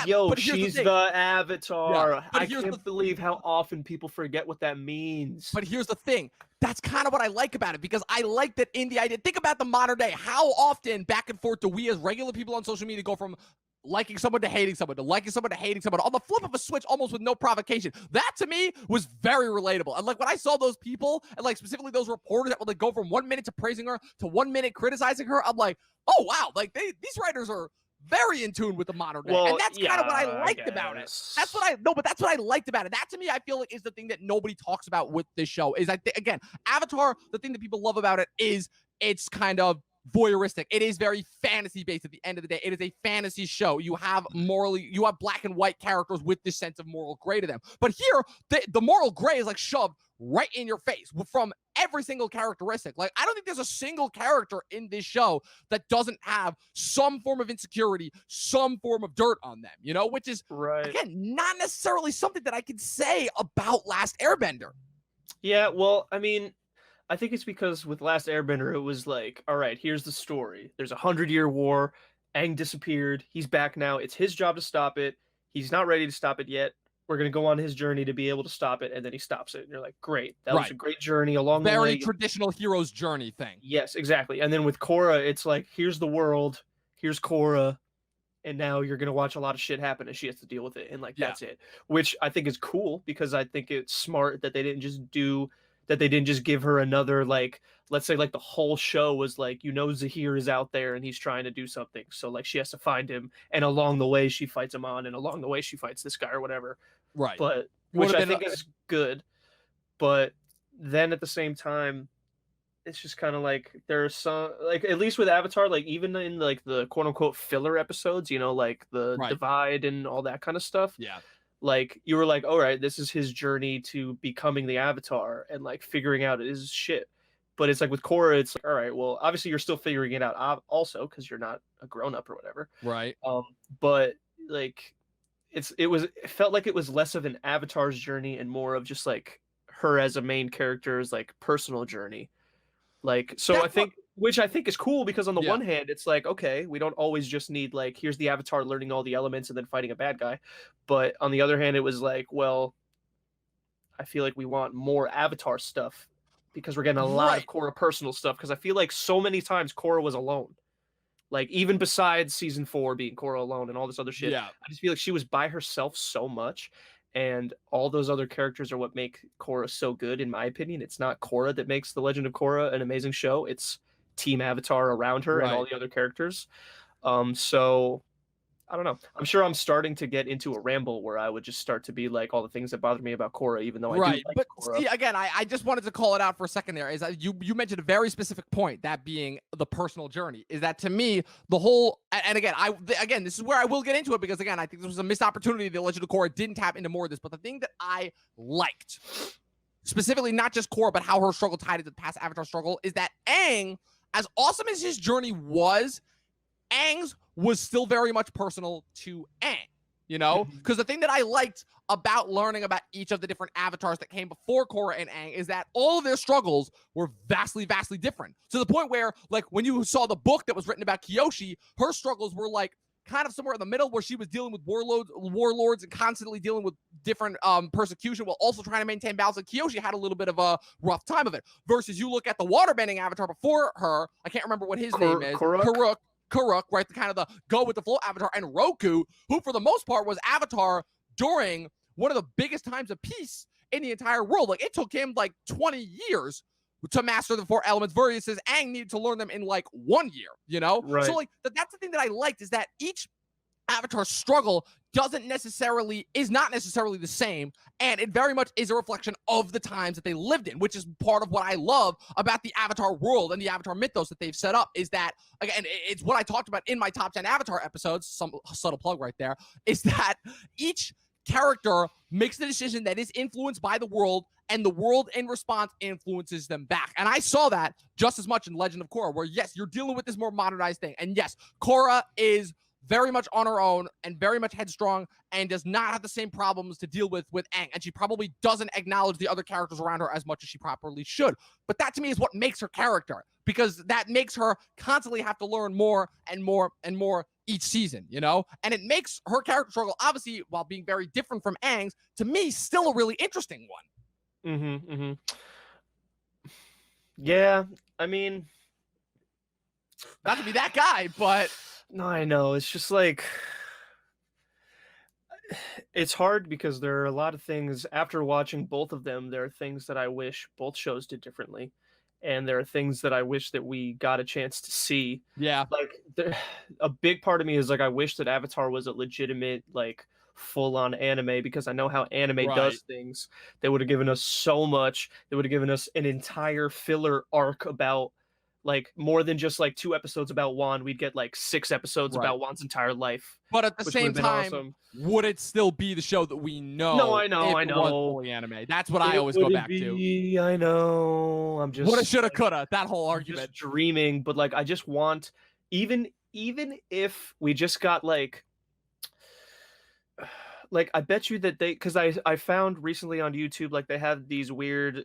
Speaker 2: yo, she's the avatar. I can't believe how often people forget what that means.
Speaker 1: But here's the thing. That's kind of what I like about it, because I like that in the idea. Think about the modern day. How often back and forth do we as regular people on social media go from liking someone to hating someone, to liking someone to hating someone, on the flip of a switch, almost with no provocation? That to me was very relatable. And like when I saw those people, and like specifically those reporters that would like go from 1 minute to praising her to 1 minute criticizing her, I'm like, oh wow, like these writers are very in tune with the modern day. And that's kind of what I liked about it. That's what I liked about it. That to me, I feel like is the thing that nobody talks about with this show. Is again, Avatar, the thing that people love about it is it's kind of voyeuristic. It is very fantasy based at the end of the day. It is a fantasy show. You have black and white characters with this sense of moral gray to them. But here, the moral gray is like shoved right in your face from every single characteristic. Like, I don't think there's a single character in this show that doesn't have some form of insecurity, some form of dirt on them, which is, again, not necessarily something that I can say about Last Airbender.
Speaker 2: Yeah, well, I mean, I think it's because with Last Airbender, it was like, all right, here's the story. There's a 100-year war. Aang disappeared. He's back now. It's his job to stop it. He's not ready to stop it yet. We're going to go on his journey to be able to stop it. And then he stops it. And you're like, great. That was a great journey along the way.
Speaker 1: Very traditional hero's journey thing.
Speaker 2: Yes, exactly. And then with Korra, it's like, here's the world. Here's Korra. And now you're going to watch a lot of shit happen and she has to deal with it. And like, that's it. Which I think is cool, because I think it's smart that they didn't just give her another, like, let's say like the whole show was like, Zahir is out there and he's trying to do something. So like she has to find him. And along the way she fights him on, and along the way she fights this guy or whatever.
Speaker 1: Right.
Speaker 2: But which I think is good. But then at the same time, it's just kind of like there's some, like, at least with Avatar, like even in like the quote unquote filler episodes, like the divide and all that kind of stuff.
Speaker 1: Yeah.
Speaker 2: Like you were like, all right, this is his journey to becoming the Avatar and like figuring out his shit. But it's like with Korra, it's like, all right, well, obviously you're still figuring it out also, because you're not a grown up or whatever.
Speaker 1: Right.
Speaker 2: But like it felt like it was less of an Avatar's journey and more of just like her as a main character's like personal journey. Like, so which I think is cool, because on the one hand, it's like, okay, we don't always just need like, here's the Avatar learning all the elements and then fighting a bad guy. But on the other hand, it was like, well, I feel like we want more Avatar stuff, because we're getting a lot of Korra personal stuff. Because I feel like so many times Korra was alone. Like, even besides season 4 being Korra alone and all this other shit, I just feel like she was by herself so much. And all those other characters are what make Korra so good, in my opinion. It's not Korra that makes The Legend of Korra an amazing show. It's Team Avatar around her and all the other characters. So I don't know. I'm sure I'm starting to get into a ramble where I would just start to be like all the things that bother me about Korra, even though I do like
Speaker 1: but
Speaker 2: Korra.
Speaker 1: See, again, I just wanted to call it out for a second there. Is that you mentioned a very specific point, that being the personal journey. Is that to me the whole, and again, this is where I will get into it, because again, I think this was a missed opportunity. The Legend of Korra didn't tap into more of this. But the thing that I liked, specifically not just Korra, but how her struggle tied into the past Avatar struggle, is that Aang, as awesome as his journey was, Aang's was still very much personal to Aang, because the thing that I liked about learning about each of the different avatars that came before Korra and Aang is that all of their struggles were vastly, vastly different, to the point where, like, when you saw the book that was written about Kyoshi, her struggles were like kind of somewhere in the middle, where she was dealing with warlords and constantly dealing with different persecution while also trying to maintain balance. And Kyoshi had a little bit of a rough time of it. Versus you look at the waterbending avatar before her, I can't remember what his name is. Karuk, right? The kind of the go with the flow avatar, and Roku, who for the most part was Avatar during one of the biggest times of peace in the entire world. Like, it took him like 20 years to master the 4 elements, versus Aang needed to learn them in like 1 year, you know?
Speaker 2: Right.
Speaker 1: So like that's the thing that I liked, is that each Avatar struggle is not necessarily the same, and it very much is a reflection of the times that they lived in, which is part of what I love about the Avatar world and the Avatar mythos that they've set up. Is that, again, it's what I talked about in my top 10 Avatar episodes, some subtle plug right there, is that each character makes the decision that is influenced by the world, and the world in response influences them back. And I saw that just as much in Legend of Korra, where yes, you're dealing with this more modernized thing, and yes, Korra is very much on her own and very much headstrong and does not have the same problems to deal with Aang. And she probably doesn't acknowledge the other characters around her as much as she properly should. But that to me is what makes her character, because that makes her constantly have to learn more and more and more each season, you know? And it makes her character struggle, obviously, while being very different from Aang's, to me, still a really interesting one.
Speaker 2: Yeah, I mean,
Speaker 1: not to be that guy, but
Speaker 2: no, I know. It's just like, it's hard because there are a lot of things after watching both of them. There are things that I wish both shows did differently, and there are things that I wish that we got a chance to see.
Speaker 1: Yeah,
Speaker 2: like a big part of me is like, I wish that Avatar was a legitimate, like, full-on anime, because I know how anime does things. They would have given us so much. They would have given us an entire filler arc about, like, more than just like 2 episodes about Wan. We'd get like 6 episodes about Wan's entire life.
Speaker 1: But at the same time, would it still be the show that we know?
Speaker 2: No, I know.
Speaker 1: Was fully anime. That's what I always go back to.
Speaker 2: I know. I'm just
Speaker 1: woulda, shoulda, coulda. That whole argument.
Speaker 2: Just dreaming, but like, I just want, even if we just got like I bet you that because I found recently on YouTube, like, they have these weird,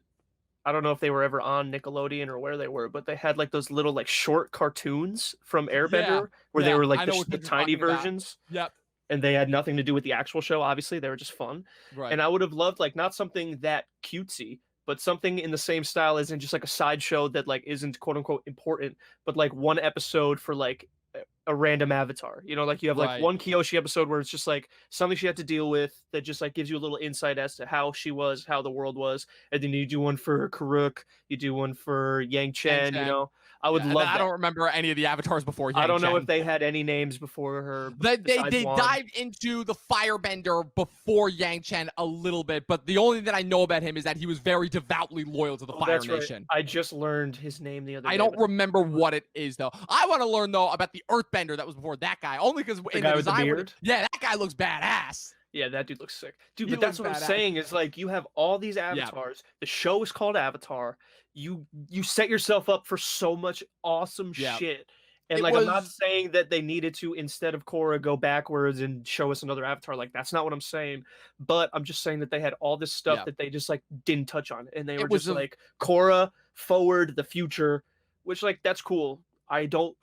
Speaker 2: I don't know if they were ever on Nickelodeon or where they were, but they had like those little like short cartoons from Airbender where they were like the tiny versions.
Speaker 1: Yep.
Speaker 2: And they had nothing to do with the actual show. Obviously, they were just fun.
Speaker 1: Right.
Speaker 2: And I would have loved, like, not something that cutesy, but something in the same style, as in just like a sideshow that like isn't quote unquote important, but like one episode for like a random avatar, you know, like you have like one Kyoshi episode where it's just like something she had to deal with that just like gives you a little insight as to how she was, how the world was. And then you do one for Karuk, you do one for Yang Chen, you know. I would love that.
Speaker 1: I don't remember any of the avatars before Yang
Speaker 2: I don't know
Speaker 1: Chen.
Speaker 2: if they had any names before her.
Speaker 1: They dived into the Firebender before Yang Chen a little bit, but the only thing that I know about him is that he was very devoutly loyal to the Fire Nation.
Speaker 2: Right. I just learned his name the other day.
Speaker 1: I don't remember what it is, though. I want to learn, though, about the Earthbender that was before that guy, only because
Speaker 2: the guy with the beard?
Speaker 1: Yeah, that guy looks badass.
Speaker 2: Yeah, that dude looks sick. Dude, but that's what I'm saying, is like, you have all these avatars. Yeah. The show is called Avatar. You set yourself up for so much awesome shit. And I'm not saying that they needed to, instead of Korra, go backwards and show us another avatar. Like, that's not what I'm saying. But I'm just saying that they had all this stuff that they just like didn't touch on. And they were just like, Korra, forward, the future, which, like, that's cool. I don't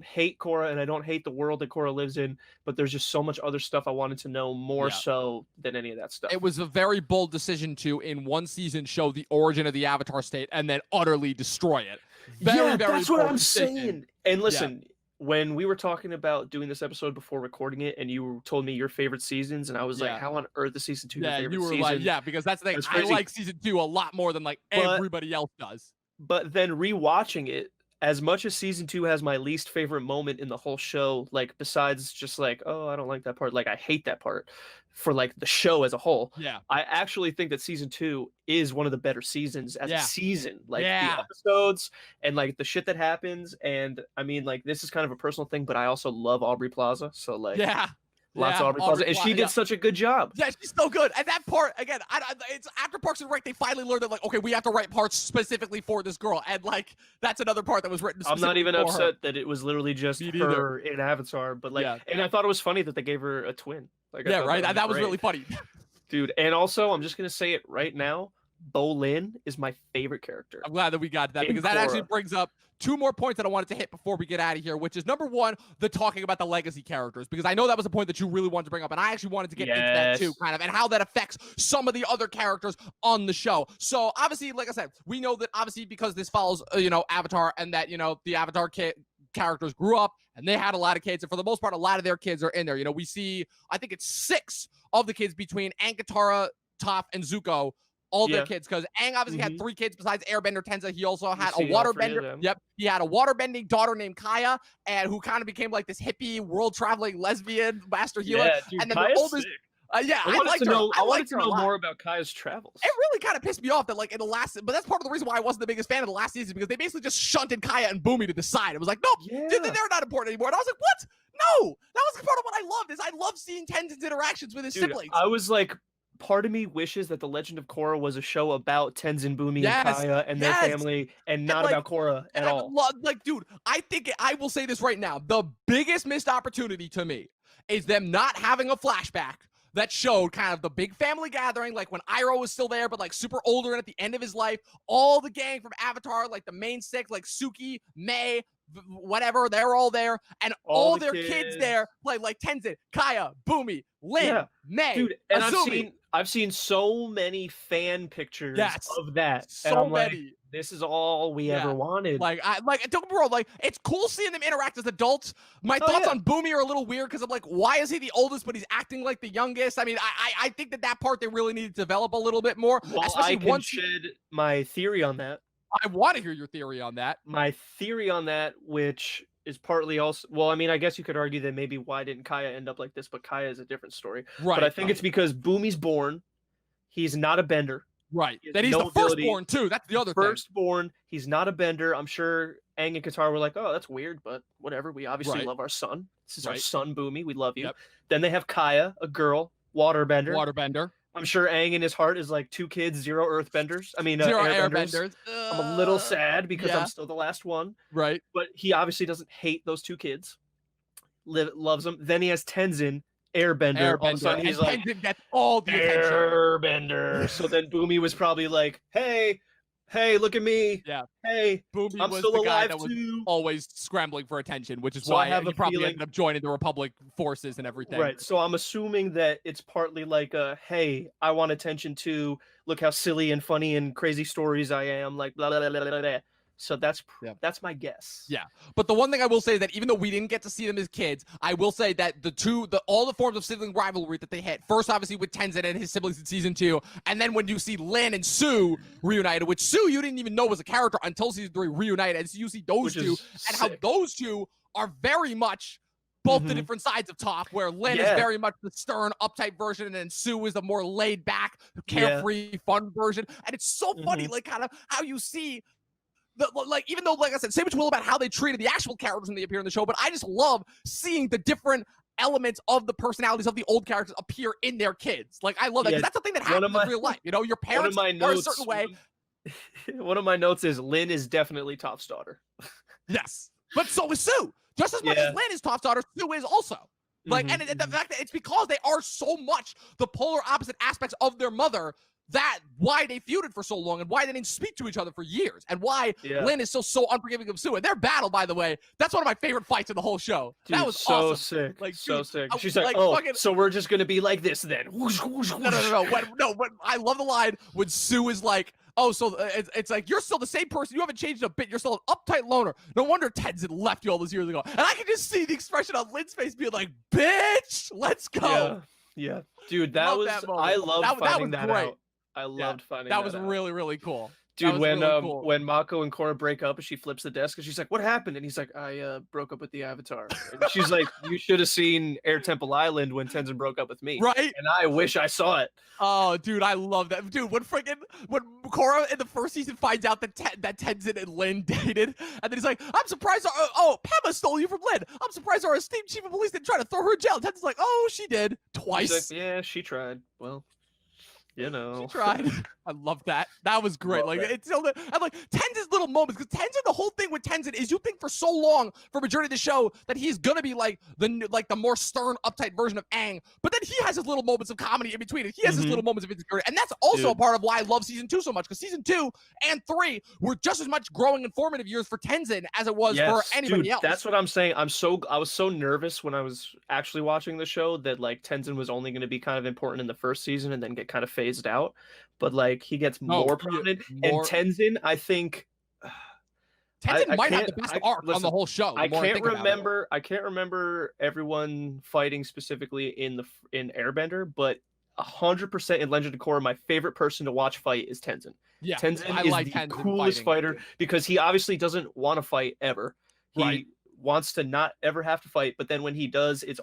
Speaker 2: hate Korra, and I don't hate the world that Korra lives in, but there's just so much other stuff I wanted to know more so than any of that stuff.
Speaker 1: It was a very bold decision to, in one season, show the origin of the Avatar state and then utterly destroy it. Very
Speaker 2: that's what I'm saying. And listen, when we were talking about doing this episode before recording it, and you told me your favorite seasons, and I was like, how on earth is season 2 your favorite season?
Speaker 1: Like, because that's the thing. I like season 2 a lot more than like everybody else does.
Speaker 2: But then rewatching it, as much as season 2 has my least favorite moment in the whole show, like, besides just like, oh, I don't like that part, like, I hate that part for like the show as a whole.
Speaker 1: Yeah.
Speaker 2: I actually think that season 2 is one of the better seasons as a season. Like, the episodes and like the shit that happens. And I mean, like, this is kind of a personal thing, but I also love Aubrey Plaza. So like, lots of Aubrey Plaza, and she did such a good job.
Speaker 1: Yeah, she's so good. And that part, again, it's after Parks and Rec, they finally learned that, like, okay, we have to write parts specifically for this girl, and like that's another part that was written.
Speaker 2: I'm not even upset that it was literally just her in Avatar, but like, and I thought it was funny that they gave her a twin. Like,
Speaker 1: that was really funny,
Speaker 2: dude. And also, I'm just gonna say it right now: Bolin is my favorite character.
Speaker 1: I'm glad that we got that,
Speaker 2: In
Speaker 1: because that actually
Speaker 2: Korra.
Speaker 1: brings up two more points that I wanted to hit before we get out of here, which is number one, the talking about the legacy characters, because I know that was a point that you really wanted to bring up, and I actually wanted to get into that too, kind of, and how that affects some of the other characters on the show. So obviously, like I said, we know that obviously because this follows, Avatar, and that, the Avatar characters grew up and they had a lot of kids, and for the most part, a lot of their kids are in there. We see, I think it's 6 of the kids between Aang, Katara, Toph, and Zuko, all their kids, because Aang obviously had 3 kids besides Airbender Tenza. He also had a waterbender. Yep, he had a waterbending daughter named Kaya, and who kind of became like this hippie, world-traveling lesbian master healer.
Speaker 2: Yeah, dude,
Speaker 1: and then
Speaker 2: Kaya's
Speaker 1: the oldest.
Speaker 2: sick.
Speaker 1: I liked her.
Speaker 2: I wanted to know more about Kaya's travels.
Speaker 1: It really kind of pissed me off that, like, in the last, but that's part of the reason why I wasn't the biggest fan of the last season, because they basically just shunted Kaya and Boomy to the side. It was like, nope, they're not important anymore. And I was like, what? No, that was part of what I loved. Is I love seeing Tenzin's interactions with his siblings.
Speaker 2: I was like, part of me wishes that the Legend of Korra was a show about Tenzin, Boomy, and Kaya and their family, and not about Korra at all.
Speaker 1: Dude, I will say this right now: the biggest missed opportunity to me is them not having a flashback that showed kind of the big family gathering, like when Iroh was still there, but like super older and at the end of his life. All the gang from Avatar, like the main 6, like Suki, Mai, whatever, they're all there, and all their kids there, like Tenzin, Kaya, Boomy, Lin, Mai,
Speaker 2: dude. And
Speaker 1: Azumi.
Speaker 2: I've seen so many fan pictures of that.
Speaker 1: So
Speaker 2: and I'm
Speaker 1: many.
Speaker 2: Like, this is all we ever wanted.
Speaker 1: Like don't get me wrong, like, it's cool seeing them interact as adults. My thoughts on Boomy are a little weird, because I'm like, why is he the oldest but he's acting like the youngest? I mean, I think that part they really need to develop a little bit more.
Speaker 2: Well, I can shed my theory on that.
Speaker 1: I want to hear your theory on that.
Speaker 2: My theory on that, which is partly also, well, I mean, I guess you could argue that maybe why didn't Kaya end up like this, but Kaya is a different story. Right. But I think it's because Boomy's born. He's not a bender.
Speaker 1: Right. That he's the firstborn too. That's the other thing.
Speaker 2: Firstborn. He's not a bender. I'm sure Aang and Katara were like, oh, that's weird, but whatever. We obviously love our son. This is our son, Boomy. We love you. Yep. Then they have Kaya, a girl, waterbender. I'm sure Aang in his heart is like 2 kids, 0 earthbenders. I mean, 0 airbenders. I'm a little sad because I'm still the last one.
Speaker 1: Right.
Speaker 2: But he obviously doesn't hate those 2 kids. Loves them. Then he has Tenzin, Airbender. All of a sudden he's like,
Speaker 1: Tenzin gets all the attention.
Speaker 2: Airbender. So then Boomy was probably like, hey, look at me.
Speaker 1: Yeah.
Speaker 2: Hey,
Speaker 1: Boomy
Speaker 2: I'm
Speaker 1: was
Speaker 2: still
Speaker 1: the
Speaker 2: alive
Speaker 1: guy that
Speaker 2: too.
Speaker 1: was always scrambling for attention, which is why he probably ended up joining the Republic forces and everything.
Speaker 2: Right. So I'm assuming that it's partly like hey, I want attention too. Look how silly and funny and crazy stories I am. Like blah blah blah blah blah. So that's my guess.
Speaker 1: Yeah. But the one thing I will say is that even though we didn't get to see them as kids, I will say that all the forms of sibling rivalry that they had, first obviously with Tenzin and his siblings in season 2, and then when you see Lin and Sue reunited, which Sue you didn't even know was a character until season 3 reunited, and so you see those two and how those two are very much both the different sides of Toph, where Lin is very much the stern, uptight version, and then Sue is the more laid back, carefree, fun version. And it's so funny, like kind of how you see even though, like I said, say what you will about how they treated the actual characters when they appear in the show, but I just love seeing the different elements of the personalities of the old characters appear in their kids. Like, I love that, because that's the thing that happens in real life. Your parents are a certain way.
Speaker 2: One of my notes is Lin is definitely Toph's daughter.
Speaker 1: Yes, but so is Sue. Just as much as Lin is Toph's daughter, Sue is also. Like, and the fact that it's because they are so much the polar opposite aspects of their mother, that why they feuded for so long, and why they didn't speak to each other for years, and why Lin is still so unforgiving of Sue. And their battle, by the way, that's one of my favorite fights in the whole show.
Speaker 2: Dude,
Speaker 1: that was
Speaker 2: so
Speaker 1: awesome.
Speaker 2: Sick.
Speaker 1: Like,
Speaker 2: so
Speaker 1: dude,
Speaker 2: sick. She's like, oh, so we're just gonna be like this then.
Speaker 1: No. When I love the line when Sue is like, oh, so it's like, you're still the same person. You haven't changed a bit. You're still an uptight loner. No wonder Tenzin left you all those years ago. And I can just see the expression on Lin's face being like, bitch, let's go.
Speaker 2: Yeah. Dude, I love finding that out. I loved finding that out.
Speaker 1: That was really, really cool.
Speaker 2: Dude, when Mako and Korra break up and she flips the desk and she's like, what happened? And he's like, I broke up with the Avatar. And she's like, you should have seen Air Temple Island when Tenzin broke up with me.
Speaker 1: Right.
Speaker 2: And I wish I saw it.
Speaker 1: Oh, dude, I love that. Dude, when Korra in the first season finds out that Tenzin and Lin dated, and then he's like, I'm surprised Pema stole you from Lin. I'm surprised our esteemed chief of police didn't try to throw her in jail. Tenzin's like, oh, she did. Twice.
Speaker 2: Like, yeah, she tried. Well,
Speaker 1: she tried. I love that. That was great. Like, it's so, I'm like, Tenzin, little moments, because Tenzin, the whole thing with Tenzin is you think for so long for majority of the show that he's gonna be like the more stern, uptight version of Aang, but then he has his little moments of comedy in between it. He has his little moments of insecurity, and that's also a part of why I love season 2 so much, because season 2 and 3 were just as much growing and formative years for Tenzin as it was for anybody else.
Speaker 2: That's what I'm saying. I was so nervous when I was actually watching the show that like Tenzin was only going to be kind of important in the first season and then get kind of phased out, but like he gets more prominent. And Tenzin, I think
Speaker 1: Tenzin might have the best arc on the whole show.
Speaker 2: I can't remember everyone fighting specifically in Airbender, but 100% in Legend of Korra, my favorite person to watch fight is Tenzin.
Speaker 1: Yeah,
Speaker 2: Tenzin is the coolest fighter because he obviously doesn't want to fight ever. He wants to not ever have to fight, but then when he does, it's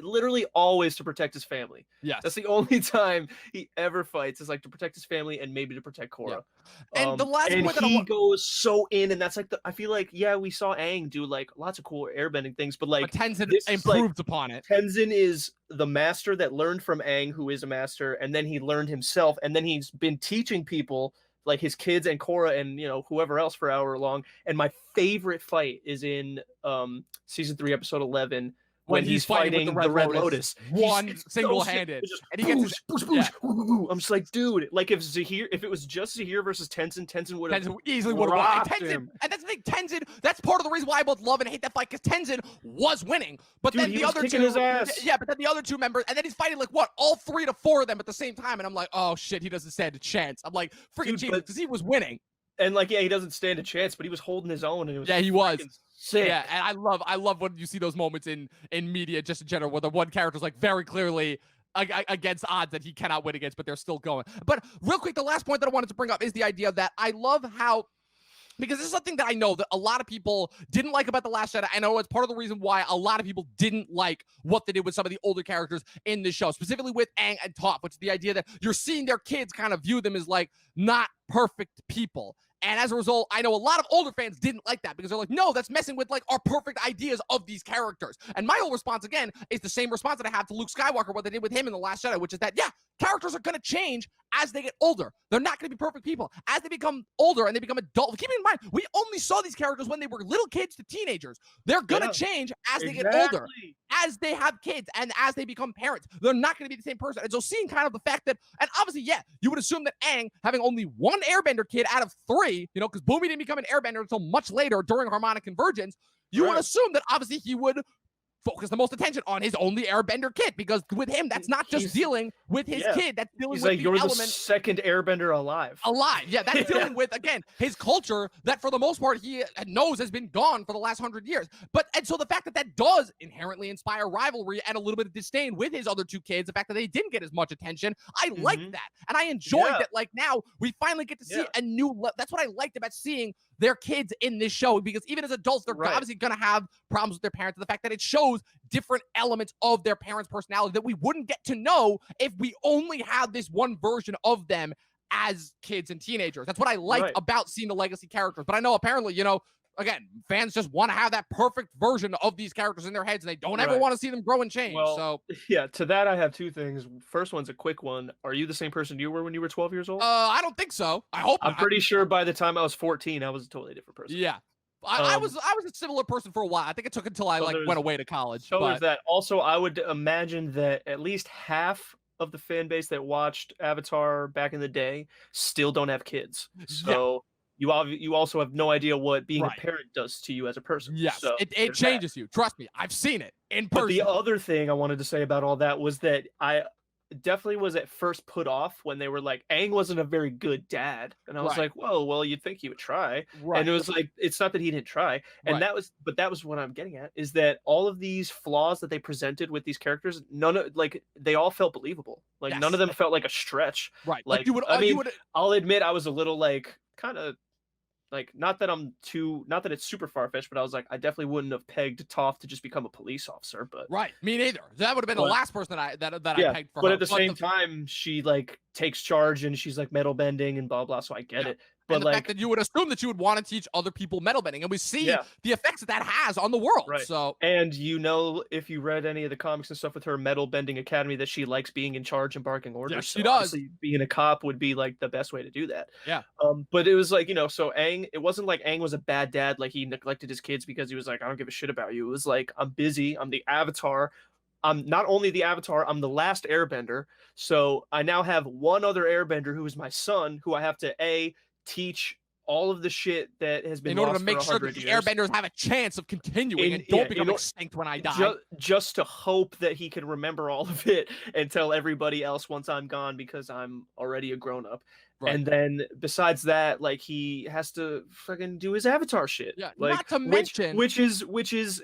Speaker 2: literally always to protect his family.
Speaker 1: Yes.
Speaker 2: That's the only time he ever fights, is like to protect his family and maybe to protect Korra.
Speaker 1: Yeah. And the last
Speaker 2: and
Speaker 1: point that
Speaker 2: he goes so in, and that's like I feel like we saw Aang do like lots of cool airbending things, but like
Speaker 1: Tenzin improved upon it.
Speaker 2: Tenzin is the master that learned from Aang, who is a master, and then he learned himself, and then he's been teaching people like his kids and Korra and whoever else for however long. And my favorite fight is in season 3 episode 11 when he's fighting the Red Lotus.
Speaker 1: One single-handed.
Speaker 2: And he gets I'm just like, dude, like if it was just Zahir versus Tenzin would have
Speaker 1: easily would have won. And that's the thing, Tenzin, that's part of the reason why I both love and hate that fight, because Tenzin was winning. But
Speaker 2: dude,
Speaker 1: then the other two,
Speaker 2: his ass.
Speaker 1: Yeah, but then the other two members, and then he's fighting like what, all 3 to 4 of them at the same time, and I'm like, oh shit, he doesn't stand a chance. I'm like, freaking genius, because he was winning.
Speaker 2: And like, he doesn't stand a chance, but he was holding his own, and it was
Speaker 1: he was
Speaker 2: sick.
Speaker 1: Yeah, and I love when you see those moments in media, just in general, where the one character's like very clearly against odds that he cannot win against, but they're still going. But real quick, the last point that I wanted to bring up is the idea that I love how, because this is something that I know that a lot of people didn't like about The Last Jedi. I know it's part of the reason why a lot of people didn't like what they did with some of the older characters in the show, specifically with Aang and Toph, which is the idea that you're seeing their kids kind of view them as like not perfect people. And as a result, I know a lot of older fans didn't like that, because they're like, no, that's messing with like our perfect ideas of these characters. And my whole response, again, is the same response that I have to Luke Skywalker, what they did with him in The Last Jedi, which is that, yeah, characters are going to change as they get older. They're not going to be perfect people. As they become older and they become adult, keep in mind, we only saw these characters when they were little kids to teenagers. They're going to change as they get older, as they have kids, and as they become parents. They're not going to be the same person. And so seeing kind of the fact that, and obviously, yeah, you would assume that Aang, having only one Airbender kid out of 3, because Boomy didn't become an Airbender until much later during Harmonic Convergence, you would assume that obviously he would focus the most attention on his only Airbender kid, because with him, that's not just dealing with his kid, that's dealing with
Speaker 2: like,
Speaker 1: the element.
Speaker 2: The second Airbender alive.
Speaker 1: Yeah, that's dealing with, again, his culture that for the most part he knows has been gone for the last 100 years. And so the fact that that does inherently inspire rivalry and a little bit of disdain with his other 2 kids, the fact that they didn't get as much attention, I like that. And I enjoyed that, like, now we finally get to see a new that's what I liked about seeing their kids in this show, because even as adults, they're obviously going to have problems with their parents. And the fact that it shows different elements of their parents' personality that we wouldn't get to know if we only had this one version of them as kids and teenagers. That's what I liked about seeing the legacy characters. But I know apparently, again, fans just want to have that perfect version of these characters in their heads, and they don't ever want to see them grow and change.
Speaker 2: Well,
Speaker 1: so
Speaker 2: yeah, to that I have 2 things. First one's a quick one. Are you the same person you were when you were 12 years old?
Speaker 1: I don't think so. I hope
Speaker 2: I'm pretty sure by the time I was 14, I was a totally different person.
Speaker 1: Yeah. I was a similar person for a while. I think it took until I went away to college.
Speaker 2: So there's that. Also, I would imagine that at least half of the fan base that watched Avatar back in the day still don't have kids. So you also have no idea what being a parent does to you as a person.
Speaker 1: Yes,
Speaker 2: so
Speaker 1: it changes you. Trust me, I've seen it in person.
Speaker 2: But the other thing I wanted to say about all that was that I definitely was at first put off when they were like, Aang wasn't a very good dad, and I was like, whoa, well, you'd think he would try. And it was like, it's not that he didn't try. And that was what I'm getting at, is that all of these flaws that they presented with these characters, they all felt believable. Like none of them felt like a stretch. Like I'll admit I was a little like kind of like, not that it's super far-fetched, but I was like, I definitely wouldn't have pegged Toph to just become a police officer. But
Speaker 1: me neither. That would have been the last person that I pegged for her.
Speaker 2: But at the same time, she like takes charge and she's like metal bending and blah blah. So I get it. But
Speaker 1: and the
Speaker 2: like,
Speaker 1: fact that you would assume that you would want to teach other people metal bending, and we see
Speaker 2: Yeah.
Speaker 1: the effects that has on the world.
Speaker 2: Right.
Speaker 1: So
Speaker 2: and if you read any of the comics and stuff with her metal bending academy, that she likes being in charge and barking orders.
Speaker 1: Yes,
Speaker 2: so
Speaker 1: she does.
Speaker 2: obviously being a cop would be like the best way to do that.
Speaker 1: Yeah.
Speaker 2: But it was like, so Aang, it wasn't like Aang was a bad dad, like he neglected his kids because he was like, I don't give a shit about you. It was like, I'm busy, I'm the Avatar. I'm not only the Avatar, I'm the last Airbender. So I now have one other Airbender who is my son, who I have to teach all of the shit that has been
Speaker 1: in order
Speaker 2: lost
Speaker 1: to make
Speaker 2: for
Speaker 1: sure that
Speaker 2: 100
Speaker 1: the
Speaker 2: years.
Speaker 1: airbenders have a chance of continuing and don't become extinct when I die.
Speaker 2: Just to hope that he can remember all of it and tell everybody else once I'm gone, because I'm already a grown-up. Right. And then besides that, like, he has to fucking do his Avatar shit.
Speaker 1: Yeah,
Speaker 2: like,
Speaker 1: not to mention,
Speaker 2: which is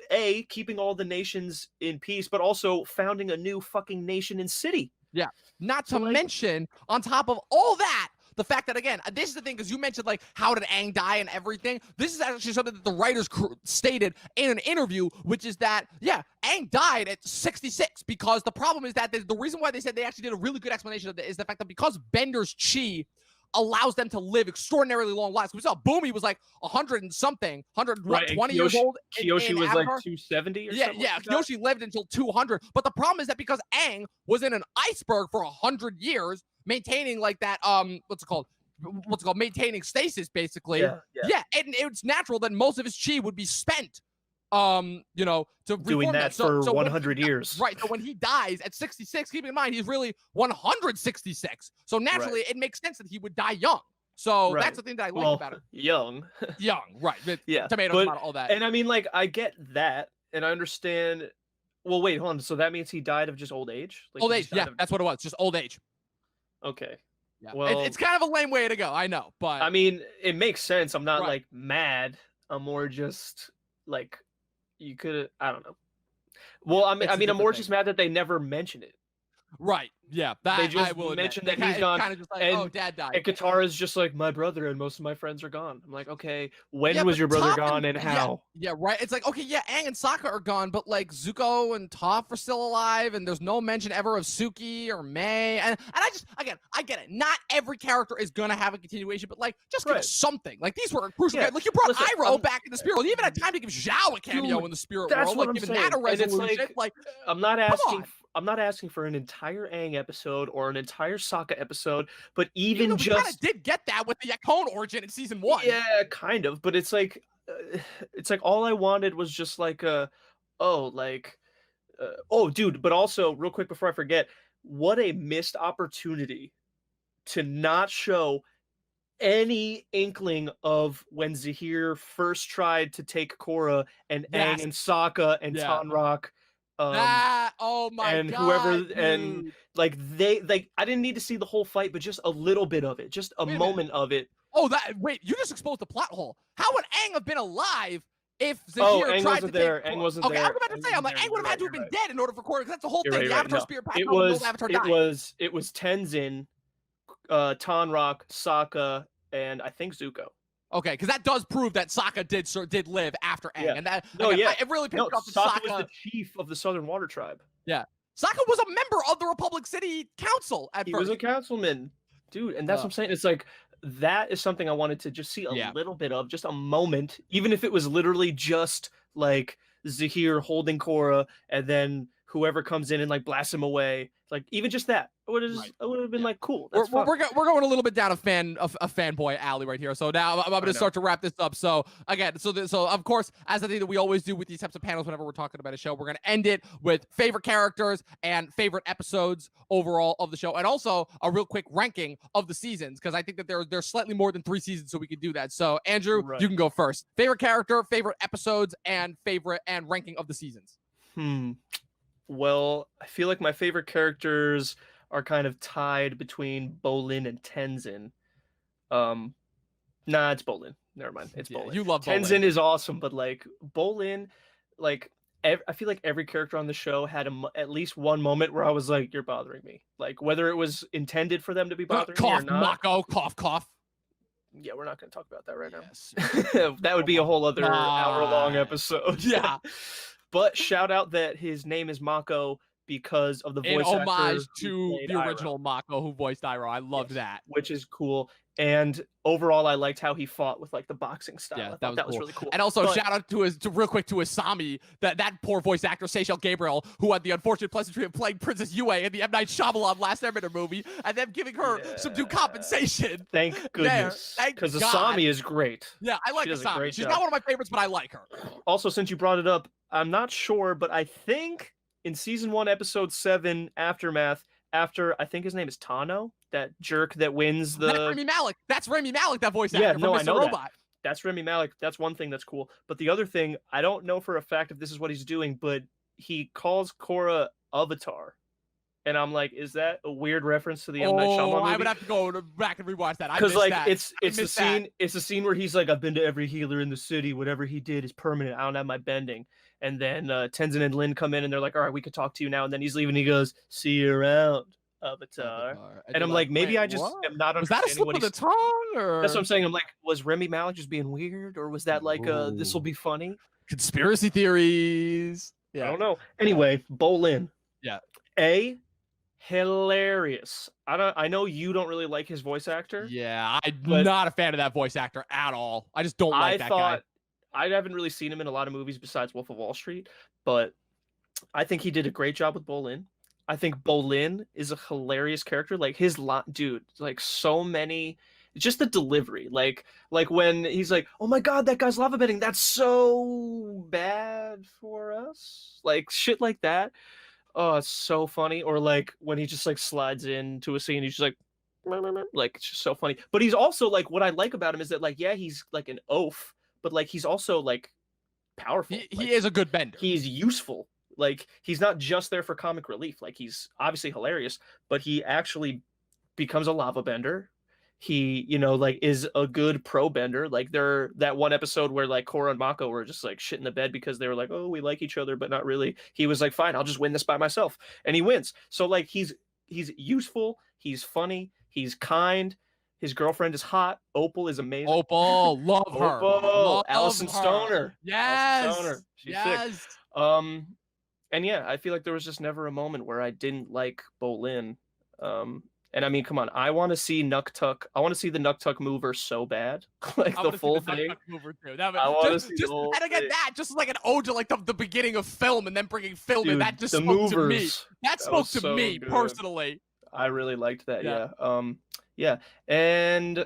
Speaker 2: keeping all the nations in peace, but also founding a new fucking nation and city.
Speaker 1: Yeah, not to mention, on top of all that, the fact that, again, this is the thing, because you mentioned, like, how did Aang die and everything. This is actually something that the writers stated in an interview, which is that, yeah, Aang died at 66, because the problem is that the reason why they said they actually did a really good explanation of it is the fact that because Bender's chi allows them to live extraordinarily long lives. We saw Boomy was like 100 and something, 120 years old.
Speaker 2: Kyoshi was
Speaker 1: Avatar.
Speaker 2: like 270 or
Speaker 1: yeah,
Speaker 2: something.
Speaker 1: Yeah, Kyoshi lived until 200. But the problem is that because Aang was in an iceberg for 100 years, maintaining like that, what's it called, maintaining stasis, basically. Yeah, and it's natural that most of his chi would be spent, to
Speaker 2: doing that for 100 years.
Speaker 1: Right. So when he dies at 66, keep in mind, he's really 166. So naturally, it makes sense that he would die young. So that's the thing that I like about it.
Speaker 2: Young,
Speaker 1: right.
Speaker 2: Yeah.
Speaker 1: Tomatoes, all that.
Speaker 2: And I mean, like, I get that, and I understand. Well, wait, hold on. So that means he died of just old age? Like,
Speaker 1: old age, yeah. That's what it was. Just old age.
Speaker 2: Okay.
Speaker 1: Yeah.
Speaker 2: Well,
Speaker 1: it's kind of a lame way to go, I know, but
Speaker 2: I mean, it makes sense. I'm not like mad. I'm more just like, you could, I don't know. Well, I'm more just mad that they never mention it.
Speaker 1: Right. Yeah. That
Speaker 2: they just
Speaker 1: I will
Speaker 2: mention that he's gone.
Speaker 1: Kind of just like,
Speaker 2: and,
Speaker 1: oh, dad died.
Speaker 2: And Katara's just like, my brother and most of my friends are gone. I'm like, okay, when was your brother gone and how?
Speaker 1: Yeah, right. It's like, okay, yeah, Aang and Sokka are gone, but like Zuko and Toph are still alive, and there's no mention ever of Suki or Mai. And I just, again, I get it. Not every character is gonna have a continuation, but like, just give us something. Like, these were crucial. Like, you brought Iroh back in the spirit world. You even had time to give Zhao a cameo in the spirit world. Like, giving that a resolution. Like,
Speaker 2: I'm not asking for an entire Aang episode or an entire Sokka episode, but even just, we kind
Speaker 1: of did get that with the Yakone origin in season 1.
Speaker 2: Yeah, kind of. But it's like all I wanted was just like dude. But also, real quick before I forget, what a missed opportunity to not show any inkling of when Zahir first tried to take Korra and Aang and Sokka and Tonraq.
Speaker 1: Oh my
Speaker 2: and
Speaker 1: god,
Speaker 2: whoever
Speaker 1: dude.
Speaker 2: And like I didn't need to see the whole fight, but just a little bit of it, just a moment of it.
Speaker 1: Oh, wait, you just exposed the plot hole. How would Aang have been alive if Zahir tried to take
Speaker 2: Aang wasn't there.
Speaker 1: Okay, I was about to say, I'm like, Aang would have had to have been dead in order for Korra, because that's the whole thing. The Avatar spirit passed out when the Avatar died.
Speaker 2: It was Tenzin, Tonraq, Sokka, and I think Zuko.
Speaker 1: Okay, because that does prove that Sokka did live after Aang, and that it really pissed off that
Speaker 2: Sokka was the chief of the Southern Water Tribe.
Speaker 1: Yeah, Sokka was a member of the Republic City Council at first.
Speaker 2: He was a councilman, dude, and that's what I'm saying. It's like, that is something I wanted to just see a little bit of, just a moment, even if it was literally just like Zahir holding Korra, and then whoever comes in and like blasts him away. Like, even just that would have been like, cool.
Speaker 1: We're going a little bit down a fanboy alley right here. So now I'm going to start to wrap this up. So again, so of course, as I think that we always do with these types of panels, whenever we're talking about a show, we're going to end it with favorite characters and favorite episodes overall of the show, and also a real quick ranking of the seasons, because I think that there's slightly more than 3 seasons, so we can do that. So Andrew, you can go first. Favorite character, favorite episodes, and ranking of the seasons.
Speaker 2: Well, I feel like my favorite characters are kind of tied between Bolin and Tenzin. Nah, it's Bolin. Never mind. It's Bolin.
Speaker 1: You love
Speaker 2: Tenzin.
Speaker 1: Bolin.
Speaker 2: Is awesome, but like Bolin, like I feel like every character on the show had at least one moment where I was like, "You're bothering me." Like, whether it was intended for them to be bothering me or not.
Speaker 1: Mako, cough.
Speaker 2: Yeah, we're not going to talk about that right now. That would be a whole other hour-long episode.
Speaker 1: Yeah.
Speaker 2: But shout out that his name is Mako because of the
Speaker 1: In
Speaker 2: voice
Speaker 1: homage
Speaker 2: actor
Speaker 1: to the
Speaker 2: Iroh,
Speaker 1: original Mako who voiced Iroh. I loved that.
Speaker 2: which is cool. And overall, I liked how he fought with like the boxing style.
Speaker 1: Yeah,
Speaker 2: I thought that was
Speaker 1: cool.
Speaker 2: really cool.
Speaker 1: And also
Speaker 2: But-
Speaker 1: shout out to real quick to Asami, that poor voice actor Seychelle Gabriel, who had the unfortunate pleasantry of playing Princess Yue in the M. Night Shyamalan Last Airbender movie, and them giving her some due compensation.
Speaker 2: Thank goodness, because Asami is great.
Speaker 1: Yeah, I like
Speaker 2: does a
Speaker 1: Asami.
Speaker 2: great
Speaker 1: She's
Speaker 2: job.
Speaker 1: not one of my favorites, but I like her.
Speaker 2: Also, since you brought it up, I'm not sure, but I think in season 1, episode 7, Aftermath, after I think his name is Tano, that jerk that wins the.
Speaker 1: That's Rami Malek. That's Rami Malek, that voice actor
Speaker 2: Yeah,
Speaker 1: from
Speaker 2: no,
Speaker 1: Mr.
Speaker 2: I know
Speaker 1: Robot.
Speaker 2: that. That's Rami Malek. That's one thing that's cool. But the other thing, I don't know for a fact if this is what he's doing, but he calls Korra Avatar. And I'm like, is that a weird reference to the M. Night Shyamalan movie?
Speaker 1: I would have to go back and rewatch that.
Speaker 2: Because like
Speaker 1: that.
Speaker 2: it's the scene, it's the scene where he's like, I've been to every healer in the city. Whatever he did is permanent. I don't have my bending. And then Tenzin and Lin come in and they're like, all right, we could talk to you now. And then he's leaving. And he goes, see you around, Avatar. And I'm like, maybe I just am not
Speaker 1: Was that a
Speaker 2: understanding
Speaker 1: slip
Speaker 2: what
Speaker 1: of the
Speaker 2: he's.
Speaker 1: tongue? Or
Speaker 2: That's what I'm saying. I'm like, was Remy Malek just being weird, or was that like this will be funny?
Speaker 1: Conspiracy theories. Yeah.
Speaker 2: I don't know. Anyway, Bolin.
Speaker 1: Yeah.
Speaker 2: Hilarious. I know you don't really like his voice actor.
Speaker 1: Yeah, I'm
Speaker 2: but
Speaker 1: not a fan of that voice actor at all. I just don't like that guy.
Speaker 2: I haven't really seen him in a lot of movies besides Wolf of Wall Street, but I think he did a great job with Bolin. I think Bolin is a hilarious character. Like his dude, like so many, just the delivery. Like when he's like, "Oh my god, that guy's lava bending. That's so bad for us." Like shit like that. Oh, it's so funny. Or like when he just like slides into a scene, he's just like it's just so funny. But he's also like, what I like about him is that like, yeah, he's like an oaf, but like he's also like powerful.
Speaker 1: He is a good bender.
Speaker 2: He's useful. Like he's not just there for comic relief. Like he's obviously hilarious, but he actually becomes a lava bender. He, like is a good pro bender. Like that one episode where like Korra and Mako were just like shit in the bed because they were like, oh, we like each other, but not really. He was like, fine, I'll just win this by myself. And he wins. So like he's useful, he's funny, he's kind. His girlfriend is hot. Opal is amazing.
Speaker 1: Opal, love her.
Speaker 2: Opal, Allison Stoner.
Speaker 1: Yes.
Speaker 2: Allison Stoner. She's sick. And yeah, I feel like there was just never a moment where I didn't like Bolin. And I mean, come on, I want to see Nuktuk. I want to see the Nuktuk mover so bad, like the full thing.
Speaker 1: I want to see the whole and again, that just like an ode to like the beginning of film, and then bringing film, and that just spoke to me. That spoke to me personally.
Speaker 2: I really liked that. Yeah. And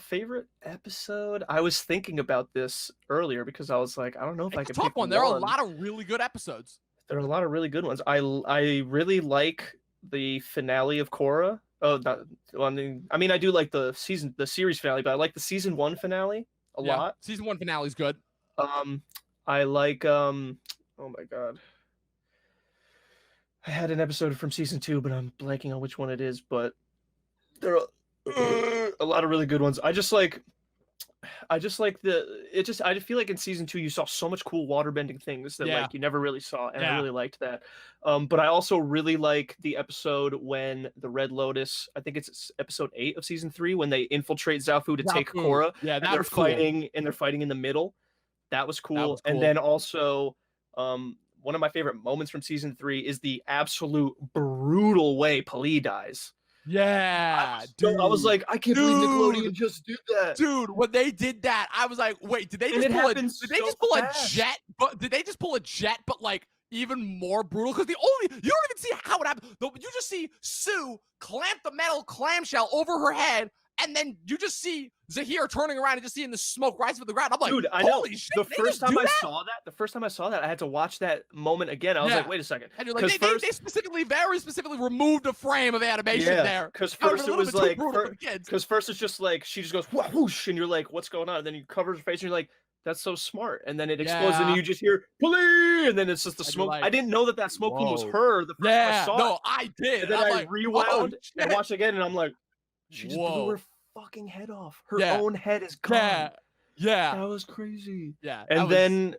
Speaker 2: favorite episode? I was thinking about this earlier because I was like, I don't know if I could pick one.
Speaker 1: There are a lot of really good episodes.
Speaker 2: There are a lot of really good ones. I really like the finale of Korra. Oh, I mean, I do like the series finale, but I like the season 1 finale a lot.
Speaker 1: Season 1 finale is good.
Speaker 2: I like oh my god, I had an episode from season 2, but I'm blanking on which one it is. But there are a lot of really good ones. I just feel like in season 2 you saw so much cool waterbending things that like you never really saw, and I really liked that. But I also really like the episode when the Red Lotus, I think it's episode 8 of season 3, when they infiltrate Zafu to take Korra.
Speaker 1: Yeah,
Speaker 2: and they're fighting in the middle. That was cool. And then also one of my favorite moments from season 3 is the absolute brutal way Pali dies.
Speaker 1: Yeah,
Speaker 2: I was like, I can't believe Nickelodeon just did that.
Speaker 1: Dude, when they did that, I was like, wait, did they just pull a jet? But did they just pull a jet? But like even more brutal, because you don't even see how it happened. You just see Sue clamp the metal clamshell over her head, and then you just see Zahir turning around and just seeing the smoke rise from the ground. I'm like,
Speaker 2: dude, I know.
Speaker 1: Holy shit,
Speaker 2: the first time I saw that, I had to watch that moment again. I was like, wait a second.
Speaker 1: And you're like, they very specifically removed a frame of animation there.
Speaker 2: Because first it was like, because first it's just like, she just goes, whoosh, and you're like, what's going on? And then you cover her face and you're like, that's so smart. And then it explodes and you just hear, Pali! And then it's just the smoke. Like, I didn't know that smoke plume was her the first time I saw it.
Speaker 1: No, I did.
Speaker 2: And then I rewound and watched again, and I'm like, she just blew her fucking head off. Her own head is gone.
Speaker 1: Yeah.
Speaker 2: That was crazy.
Speaker 1: Yeah.
Speaker 2: And then,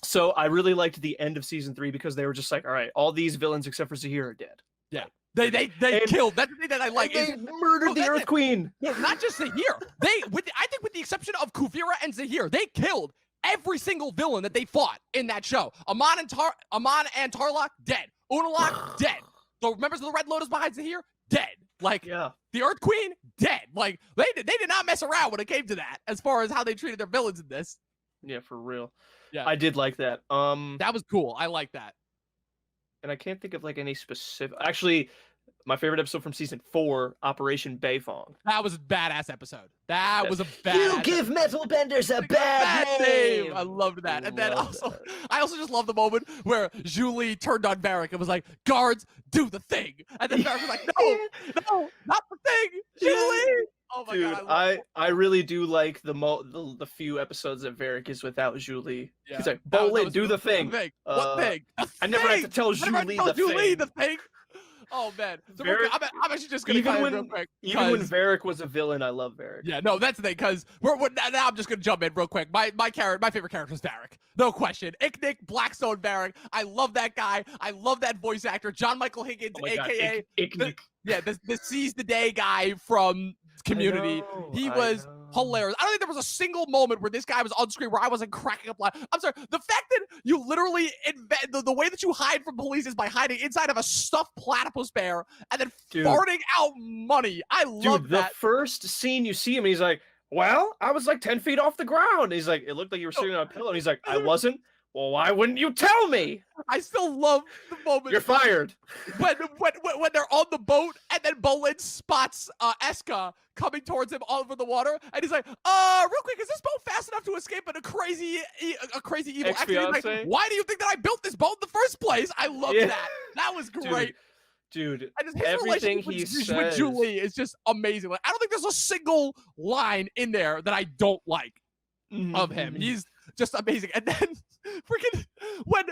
Speaker 2: so I really liked the end of season 3 because they were just like, all right, all these villains except for Zahir are dead.
Speaker 1: Yeah. They killed. That's the thing that I like.
Speaker 2: They murdered the Earth Queen.
Speaker 1: No, not just Zahir. I think with the exception of Kuvira and Zahir, they killed every single villain that they fought in that show. Amon and Tarlok, dead. Unalaq, dead. The members of the Red Lotus behind here, dead. Like,
Speaker 2: Yeah.
Speaker 1: the Earth Queen, dead. Like, they did not mess around when it came to that, as far as how they treated their villains in this.
Speaker 2: Yeah, for real.
Speaker 1: Yeah.
Speaker 2: I did like that.
Speaker 1: That was cool. I like that.
Speaker 2: And I can't think of like any specific. Actually, my favorite episode from season 4, Operation Beifong.
Speaker 1: That was a badass episode. That was a badass.
Speaker 3: You give metal benders a bad name.
Speaker 1: I loved that. And then
Speaker 2: Love
Speaker 1: also,
Speaker 2: that.
Speaker 1: I also just love the moment where Julie turned on Varric and was like, "Guards, do the thing." And then Varric was like, "No, not the thing, Julie." Oh my
Speaker 2: Dude,
Speaker 1: god,
Speaker 2: I really do like the few episodes that Varric is without Julie.
Speaker 1: Yeah.
Speaker 2: He's like,
Speaker 1: That was
Speaker 2: Bolin, do the thing.
Speaker 1: What thing?
Speaker 2: I never had to tell Julie the thing.
Speaker 1: Oh man, so
Speaker 2: Varric-
Speaker 1: I'm actually just gonna cut in real quick.
Speaker 2: Even when
Speaker 1: 'cause-
Speaker 2: Varric was a villain, I love Varric.
Speaker 1: Yeah, no, that's the thing, because now I'm just gonna jump in real quick. My favorite character is Varric, no question. Icknick, Blackstone Varric. I love that guy. I love that voice actor, John Michael Higgins,
Speaker 2: Oh my God,
Speaker 1: aka
Speaker 2: Icknick.
Speaker 1: the Seize the Day guy from Community. He was hilarious. I don't think there was a single moment where this guy was on screen where I wasn't cracking up. I'm sorry. The fact that you literally invent the way that you hide from police is by hiding inside of a stuffed platypus bear and then
Speaker 2: Dude.
Speaker 1: farting out money. I love
Speaker 2: Dude,
Speaker 1: that.
Speaker 2: the first scene you see him, he's like, "Well, I was like 10 feet off the ground." He's like, "It looked like you were sitting on a pillow." And he's like, "I wasn't." Well, why wouldn't you tell me?
Speaker 1: I still love the moment.
Speaker 2: You're fired.
Speaker 1: when they're on the boat and then Bolin spots Eska coming towards him all over the water, and he's like, real quick, is this boat fast enough to escape a crazy evil accident?" He's like,
Speaker 2: Ex-fiance?
Speaker 1: "Why do you think that I built this boat in the first place?" I love
Speaker 2: Yeah.
Speaker 1: that. That was great.
Speaker 2: Dude,
Speaker 1: And his
Speaker 2: everything
Speaker 1: relationship
Speaker 2: he
Speaker 1: with
Speaker 2: says.
Speaker 1: Julie is just amazing. Like, I don't think there's a single line in there that I don't like of him.
Speaker 2: Mhm.
Speaker 1: He's just amazing. And then freaking when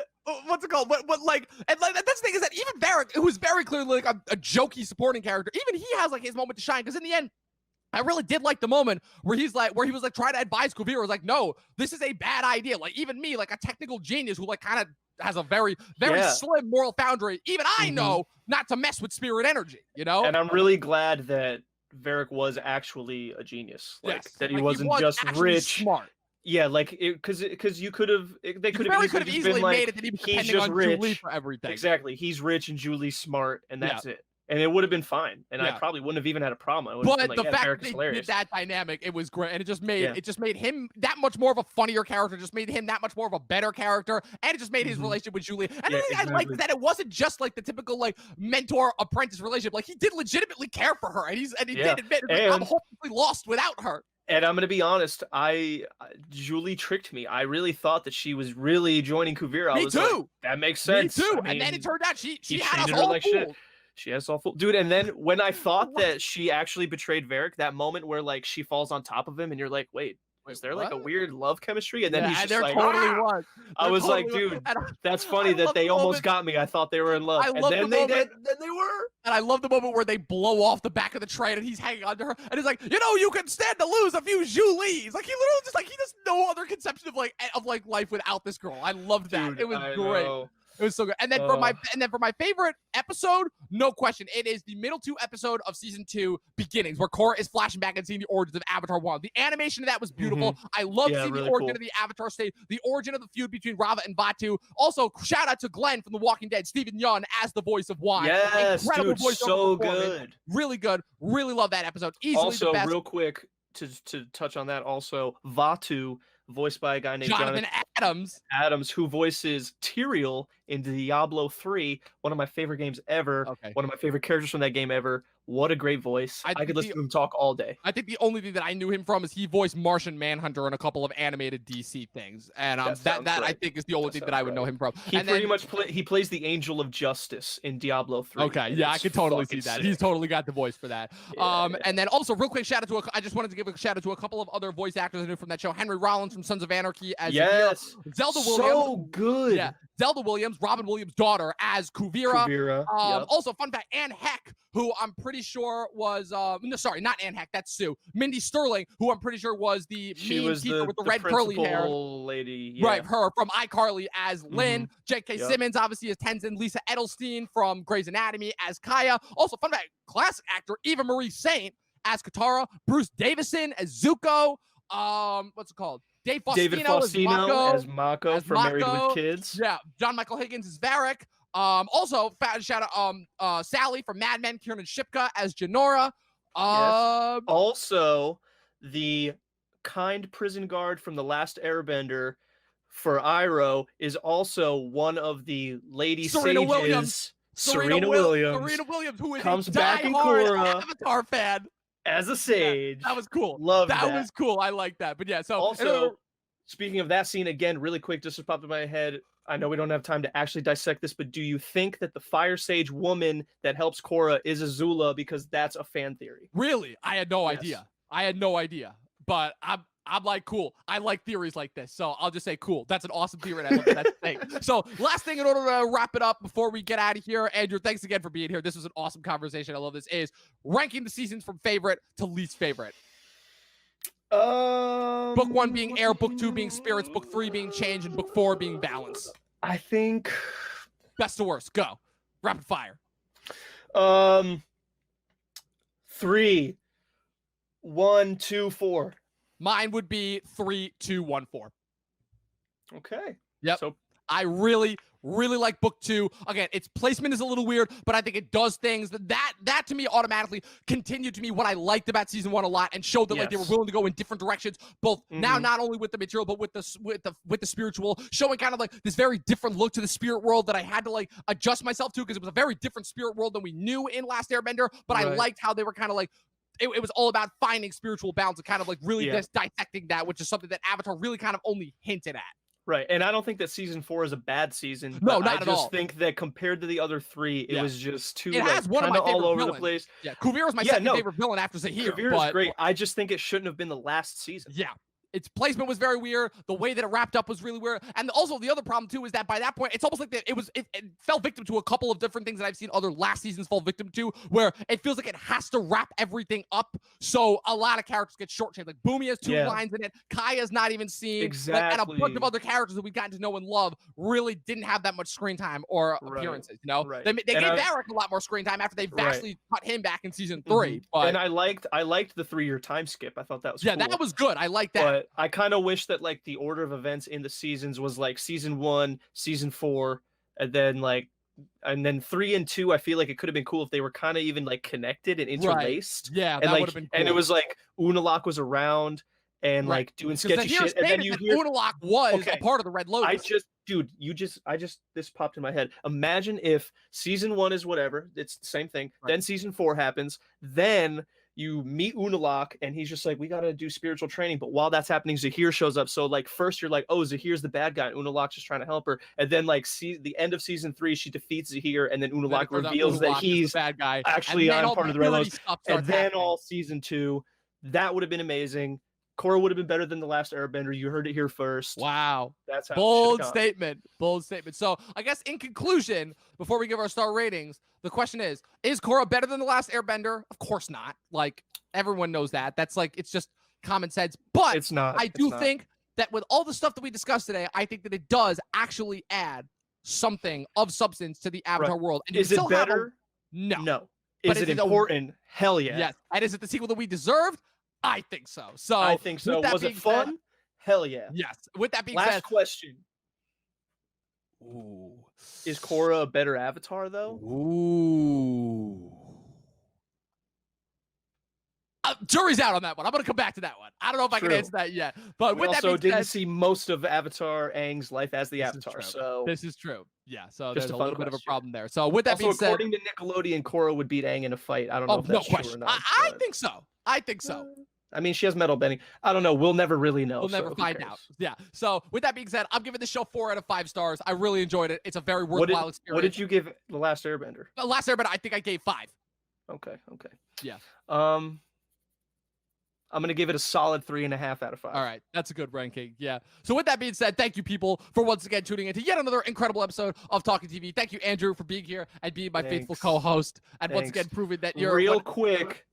Speaker 1: what's it called? And that's the thing, is that even Varric, who is very clearly like a jokey supporting character, even he has like his moment to shine, because in the end, I really did like the moment where he was like trying to advise Kuvira, was like, "No, this is a bad idea." Like, even me, like a technical genius who like kind of has a very
Speaker 2: Yeah.
Speaker 1: slim moral boundary, even I
Speaker 2: Mhm.
Speaker 1: know not to mess with spirit energy, you know?
Speaker 2: And I'm really glad that Varric was actually a genius. Like,
Speaker 1: Yes.
Speaker 2: that he
Speaker 1: Like,
Speaker 2: wasn't
Speaker 1: was
Speaker 2: just
Speaker 1: actually
Speaker 2: rich.
Speaker 1: smart.
Speaker 2: Yeah, like, because you could have, they could
Speaker 1: Very
Speaker 2: have
Speaker 1: could have
Speaker 2: just
Speaker 1: easily
Speaker 2: been like,
Speaker 1: made it that he was
Speaker 2: he's
Speaker 1: depending
Speaker 2: just
Speaker 1: on
Speaker 2: rich.
Speaker 1: Julie for everything.
Speaker 2: Exactly. He's rich and Julie's smart, and
Speaker 1: Yeah.
Speaker 2: that's it. And it would have been fine. And I
Speaker 1: Yeah.
Speaker 2: probably wouldn't have even had a problem. I would have
Speaker 1: But
Speaker 2: been
Speaker 1: the
Speaker 2: like, yeah,
Speaker 1: fact
Speaker 2: Varric
Speaker 1: that
Speaker 2: is
Speaker 1: they
Speaker 2: hilarious.
Speaker 1: did that dynamic, it was great, and it just
Speaker 2: Yeah.
Speaker 1: made him that much more of a funnier character. Just made him that much more of a better character, and it just made his
Speaker 2: Mhm.
Speaker 1: relationship with Julie. And
Speaker 2: Yeah,
Speaker 1: the thing I liked
Speaker 2: exactly.
Speaker 1: is that it wasn't just like the typical like mentor apprentice relationship. Like, he did legitimately care for her, and he
Speaker 2: Yeah.
Speaker 1: did admit, like, I'm
Speaker 2: And-
Speaker 1: hopelessly lost without her.
Speaker 2: And I'm gonna be honest, Julie tricked me. I really thought that she was really joining Kuvira. I
Speaker 1: Me
Speaker 2: was like,
Speaker 1: too.
Speaker 2: that makes sense.
Speaker 1: Me too.
Speaker 2: I
Speaker 1: And then
Speaker 2: mean,
Speaker 1: it turned out she
Speaker 2: he
Speaker 1: had us
Speaker 2: treated her
Speaker 1: all
Speaker 2: like shit.
Speaker 1: fooled.
Speaker 2: She has all full dude. And then when I thought that she actually betrayed Varric, that moment where like she falls on top of him, and you're like, wait, is there like a
Speaker 1: what?
Speaker 2: weird love chemistry? And then
Speaker 1: Yeah,
Speaker 2: he's
Speaker 1: and
Speaker 2: just
Speaker 1: there
Speaker 2: like,
Speaker 1: totally
Speaker 2: "Ah!"
Speaker 1: was.
Speaker 2: I
Speaker 1: There
Speaker 2: was like,
Speaker 1: totally was.
Speaker 2: dude,
Speaker 1: And
Speaker 2: that's
Speaker 1: I
Speaker 2: funny that
Speaker 1: love
Speaker 2: they
Speaker 1: the
Speaker 2: almost
Speaker 1: moment-
Speaker 2: got me. I thought they were in love,
Speaker 1: I
Speaker 2: and
Speaker 1: love
Speaker 2: then
Speaker 1: the
Speaker 2: they
Speaker 1: moment-
Speaker 2: did. Then they were.
Speaker 1: And I love the moment where they blow off the back of the train and he's hanging onto her, and he's like, you can stand to lose a few Julies. Like, he literally just like, he has no other conception of like life without this girl. I loved that.
Speaker 2: Dude,
Speaker 1: It was
Speaker 2: I
Speaker 1: great.
Speaker 2: know.
Speaker 1: It was so good. And then for my favorite episode, no question, it is the middle 2 episode of season 2, Beginnings, where Korra is flashing back and seeing the origins of Avatar 1. The animation of that was beautiful. I love
Speaker 2: Yeah,
Speaker 1: seeing
Speaker 2: really
Speaker 1: the origin
Speaker 2: cool.
Speaker 1: of the Avatar state, the origin of the feud between Rava and Batu. Also, shout out to Glenn from The Walking Dead, Stephen Yeun as the voice of Juan.
Speaker 2: Yes,
Speaker 1: Incredible
Speaker 2: dude,
Speaker 1: voiceover
Speaker 2: so
Speaker 1: performance.
Speaker 2: good.
Speaker 1: Really good. Really love that episode. Easily
Speaker 2: Also,
Speaker 1: the best.
Speaker 2: real quick to touch on that, also Vatu, voiced by a guy named
Speaker 1: Jonathan Adams.
Speaker 2: Adams, who voices Tyrael in Diablo 3, one of my favorite games ever.
Speaker 1: Okay.
Speaker 2: One of my favorite characters from that game ever. What a great voice.
Speaker 1: I
Speaker 2: I
Speaker 1: think
Speaker 2: could listen
Speaker 1: the-
Speaker 2: to him talk all day.
Speaker 1: I think the only thing that I knew him from is he voiced Martian Manhunter in a couple of animated DC things, and
Speaker 2: That
Speaker 1: that
Speaker 2: sounds
Speaker 1: I
Speaker 2: right.
Speaker 1: think is the only
Speaker 2: That
Speaker 1: thing that
Speaker 2: sounds
Speaker 1: I would know
Speaker 2: right.
Speaker 1: him from.
Speaker 2: He
Speaker 1: And
Speaker 2: pretty
Speaker 1: then-
Speaker 2: much he plays the Angel of Justice in Diablo 3.
Speaker 1: Okay,
Speaker 2: and
Speaker 1: yeah, I
Speaker 2: it's
Speaker 1: could totally see
Speaker 2: fucking
Speaker 1: that.
Speaker 2: sick.
Speaker 1: He's totally got the voice for that.
Speaker 2: Yeah, yeah.
Speaker 1: And then also real quick shout out to I just wanted to give a shout out to a couple of other voice actors I knew from that show. Henry Rollins from Sons of Anarchy as
Speaker 2: Yes.
Speaker 1: Kuvira. Zelda
Speaker 2: so
Speaker 1: Williams.
Speaker 2: good.
Speaker 1: Yeah, Zelda Williams, Robin Williams' daughter as Kuvira.
Speaker 2: Kuvira. Yep.
Speaker 1: Also, fun fact, Anne Heck, who I'm pretty sure was no, sorry, not Anne Heck, that's Sue. Mindy Sterling, who I'm pretty sure was the
Speaker 2: She
Speaker 1: mean
Speaker 2: was
Speaker 1: teacher with the red curly hair.
Speaker 2: principal lady. Yeah.
Speaker 1: Right, her from iCarly as Lynn, J.K.
Speaker 2: Yep.
Speaker 1: Simmons obviously as Tenzin, Lisa Edelstein from Grey's Anatomy as Kaya. Also, fun fact, classic actor Eva Marie Saint as Katara, Bruce Davison as Zuko. What's it called?
Speaker 2: David
Speaker 1: Faustino
Speaker 2: Faustino
Speaker 1: as
Speaker 2: as Mako
Speaker 1: as
Speaker 2: from Married
Speaker 1: Mako.
Speaker 2: with Kids.
Speaker 1: Yeah, John Michael Higgins as Varric. Also, shout out Sally from Mad Men, Kiernan Shipka as Janora.
Speaker 2: Yes. Also, the kind prison guard from the Last Airbender for Iroh is also one of the lady
Speaker 1: Serena
Speaker 2: sages.
Speaker 1: Williams.
Speaker 2: Serena Williams
Speaker 1: Serena Williams, who is
Speaker 2: comes
Speaker 1: a
Speaker 2: back in
Speaker 1: diehard
Speaker 2: Korra
Speaker 1: Avatar fan.
Speaker 2: as a sage.
Speaker 1: That was cool.
Speaker 2: Love
Speaker 1: that. was cool. I like that. But yeah, so
Speaker 2: also, speaking of that scene again, really quick, just popped in my head. I know we don't have time to actually dissect this, but do you think that the Fire Sage woman that helps Korra is Azula? Because that's a fan theory.
Speaker 1: Really? I had no idea. I had no idea. But I'm like, cool. I like theories like this. So I'll just say cool. That's an awesome theory. And I love that thing. So last thing in order to wrap it up before we get out of here, Andrew, thanks again for being here. This was an awesome conversation. I love this. Is ranking the seasons from favorite to least favorite. Book 1 being air, book 2 being spirits, book 3 being change, and book 4 being balance.
Speaker 2: I think
Speaker 1: best to worst. Go. Rapid fire.
Speaker 2: 3, 1, 2, 4.
Speaker 1: Mine would be 3, 2, 1, 4.
Speaker 2: Okay.
Speaker 1: Yep.
Speaker 2: So
Speaker 1: I really like book 2. Again, its placement is a little weird, but I think it does things that to me automatically continued to me what I liked about season 1 a lot and showed that like they were willing to go in different directions, both now not only with the material but with the spiritual, showing kind of like this very different look to the spirit world that I had to like adjust myself to because it was a very different spirit world than we knew in Last Airbender, but I liked how they were kind of like it was all about finding spiritual balance and kind of like really just dissecting that, which is something that Avatar really kind of only hinted at.
Speaker 2: Right, and I don't think that season 4 is a bad season.
Speaker 1: No, not at all.
Speaker 2: I just think that compared to the other 3, it was just too
Speaker 1: it has one of my favorite
Speaker 2: all over
Speaker 1: villains.
Speaker 2: the place.
Speaker 1: Yeah, Kuvira is my second favorite villain after Zahir.
Speaker 2: Kuvira is great. I just think it shouldn't have been the last season.
Speaker 1: Yeah. Its placement was very weird. The way that it wrapped up was really weird. And also the other problem too is that by that point, it's almost like that it fell victim to a couple of different things that I've seen other last seasons fall victim to, where it feels like it has to wrap everything up. So a lot of characters get shortchanged. Like Boomy has 2 lines in it. Kaya's not even seen.
Speaker 2: Exactly.
Speaker 1: And a bunch of other characters that we've gotten to know and love really didn't have that much screen time or appearances. You know, they gave Eric a lot more screen time after they vastly cut him back in season 3. But
Speaker 2: and I liked the 3-year time skip. I thought that was cool.
Speaker 1: that was good. I like that.
Speaker 2: But I kind of wish that like the order of events in the seasons was like season 1, season 4, and then 3 and 2. I feel like it could have been cool if they were kind of even like connected and interlaced.
Speaker 1: Yeah,
Speaker 2: and
Speaker 1: that would have been cool.
Speaker 2: And it was like Unalaq was around and like doing sketchy shit, and then you hear
Speaker 1: Unalaq was a part of the Red Lotus.
Speaker 2: This popped in my head. Imagine if season 1 is whatever, it's the same thing. Then season 4 happens. Then you meet Unalaq, and he's just like, we got to do spiritual training. But while that's happening, Zahir shows up. So like first you're like, oh, Zahir's the bad guy. Unalaq's just trying to help her. And then like the end of season 3, she defeats Zahir, and then Unalaq reveals that he's
Speaker 1: the bad guy.
Speaker 2: Actually on part of the Red Lotus. And then all season 2, that would have been amazing. Korra would have been better than the Last Airbender. You heard it here first.
Speaker 1: Wow.
Speaker 2: That's how
Speaker 1: bold statement. Bold statement. So I guess in conclusion, before we give our star ratings, the question is Korra better than the Last Airbender? Of course not. Like everyone knows that. That's like, it's just common sense. But
Speaker 2: it's not.
Speaker 1: I do think that with all the stuff that we discussed today, I think that it does actually add something of substance to the Avatar world. And
Speaker 2: is it better?
Speaker 1: No.
Speaker 2: Is it important? Hell yeah.
Speaker 1: Yes. And is it the sequel that we deserved? I think so. So
Speaker 2: I think so. Was it fun? Hell yeah.
Speaker 1: Yes. With that being
Speaker 2: said,
Speaker 1: last
Speaker 2: question.
Speaker 1: Ooh.
Speaker 2: Is Korra a better Avatar though?
Speaker 1: Ooh. Jury's out on that one. I'm gonna come back to that one. I don't know if I can answer that yet. But
Speaker 2: we also didn't see most of Avatar Aang's life as the Avatar. So
Speaker 1: this is true. Yeah. So there's a little bit of a problem there. So with that being said,
Speaker 2: according to Nickelodeon, Korra would beat Aang in a fight. I don't know if that's true or not.
Speaker 1: I think so. I think so.
Speaker 2: I mean, she has metal bending. I don't know. We'll never really know.
Speaker 1: We'll never find out. Yeah. So with that being said, I'm giving the show 4 out of 5 stars. I really enjoyed it. It's a very worthwhile experience.
Speaker 2: What did you give The Last Airbender?
Speaker 1: The Last Airbender, I think I gave 5.
Speaker 2: Okay.
Speaker 1: Yeah.
Speaker 2: I'm gonna give it a solid 3.5 out of 5.
Speaker 1: All right, that's a good ranking. Yeah. So with that being said, thank you people for once again tuning into yet another incredible episode of Talkin TV. Thank you, Andrew, for being here and being my faithful co-host, and once again proving that you're
Speaker 2: real quick.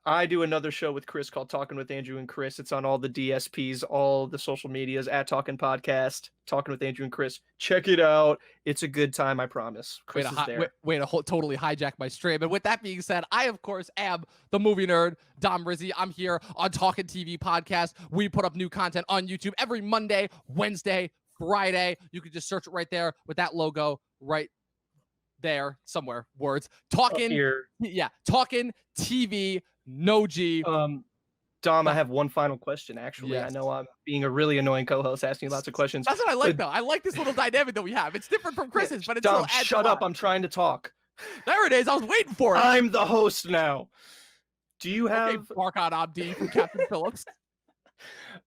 Speaker 2: I do another show with Chris called Talking with Andrew and Chris. It's on all the DSPs, all the social medias, at Talkin Podcast, Talking with Andrew and Chris. Check it out. It's a good time, I promise. Chris is there.
Speaker 1: Way to totally hijack my stream. And with that being said, I, of course, am the movie nerd, Dom Rizzi. I'm here on Talkin TV Podcast. We put up new content on YouTube every Monday, Wednesday, Friday. You can just search it right there with that logo right there somewhere. Words. Talkin.
Speaker 2: Here.
Speaker 1: Yeah. Talkin TV. No G.
Speaker 2: Dom, I have one final question, actually.
Speaker 1: Yes.
Speaker 2: I know I'm being a really annoying co-host asking you lots of questions.
Speaker 1: That's what I like, though. I like this little dynamic that we have. It's different from Chris's, but it's
Speaker 2: Dom,
Speaker 1: still adds
Speaker 2: shut
Speaker 1: a
Speaker 2: up.
Speaker 1: lot.
Speaker 2: I'm trying to talk.
Speaker 1: There it is. I was waiting for it.
Speaker 2: I'm the host now. Do you have...
Speaker 1: Okay, Barkon Abdi from Captain Phillips.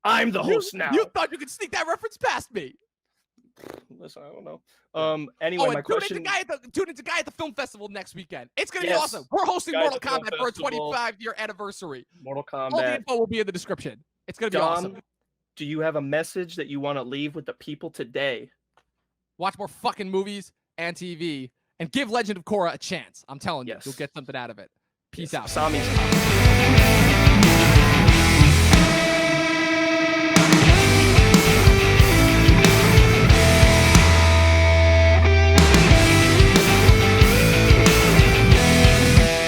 Speaker 2: I'm the host now.
Speaker 1: You thought you could sneak that reference past me.
Speaker 2: Listen, I don't know. Anyway, my question...
Speaker 1: Tune into Guy at the Film Festival next weekend. It's going to be
Speaker 2: Yes.
Speaker 1: awesome. We're hosting
Speaker 2: Guy at
Speaker 1: Mortal
Speaker 2: the Film
Speaker 1: Kombat for a
Speaker 2: Festival.
Speaker 1: 25-year anniversary.
Speaker 2: Mortal
Speaker 1: All the
Speaker 2: Kombat.
Speaker 1: info will be in the description. It's going to be
Speaker 2: Dom,
Speaker 1: awesome.
Speaker 2: do you have a message that you want to leave with the people today?
Speaker 1: Watch more fucking movies and TV and give Legend of Korra a chance. I'm telling you,
Speaker 2: Yes.
Speaker 1: you'll get something out of it. Peace
Speaker 2: Yes.
Speaker 1: out.
Speaker 2: Sami's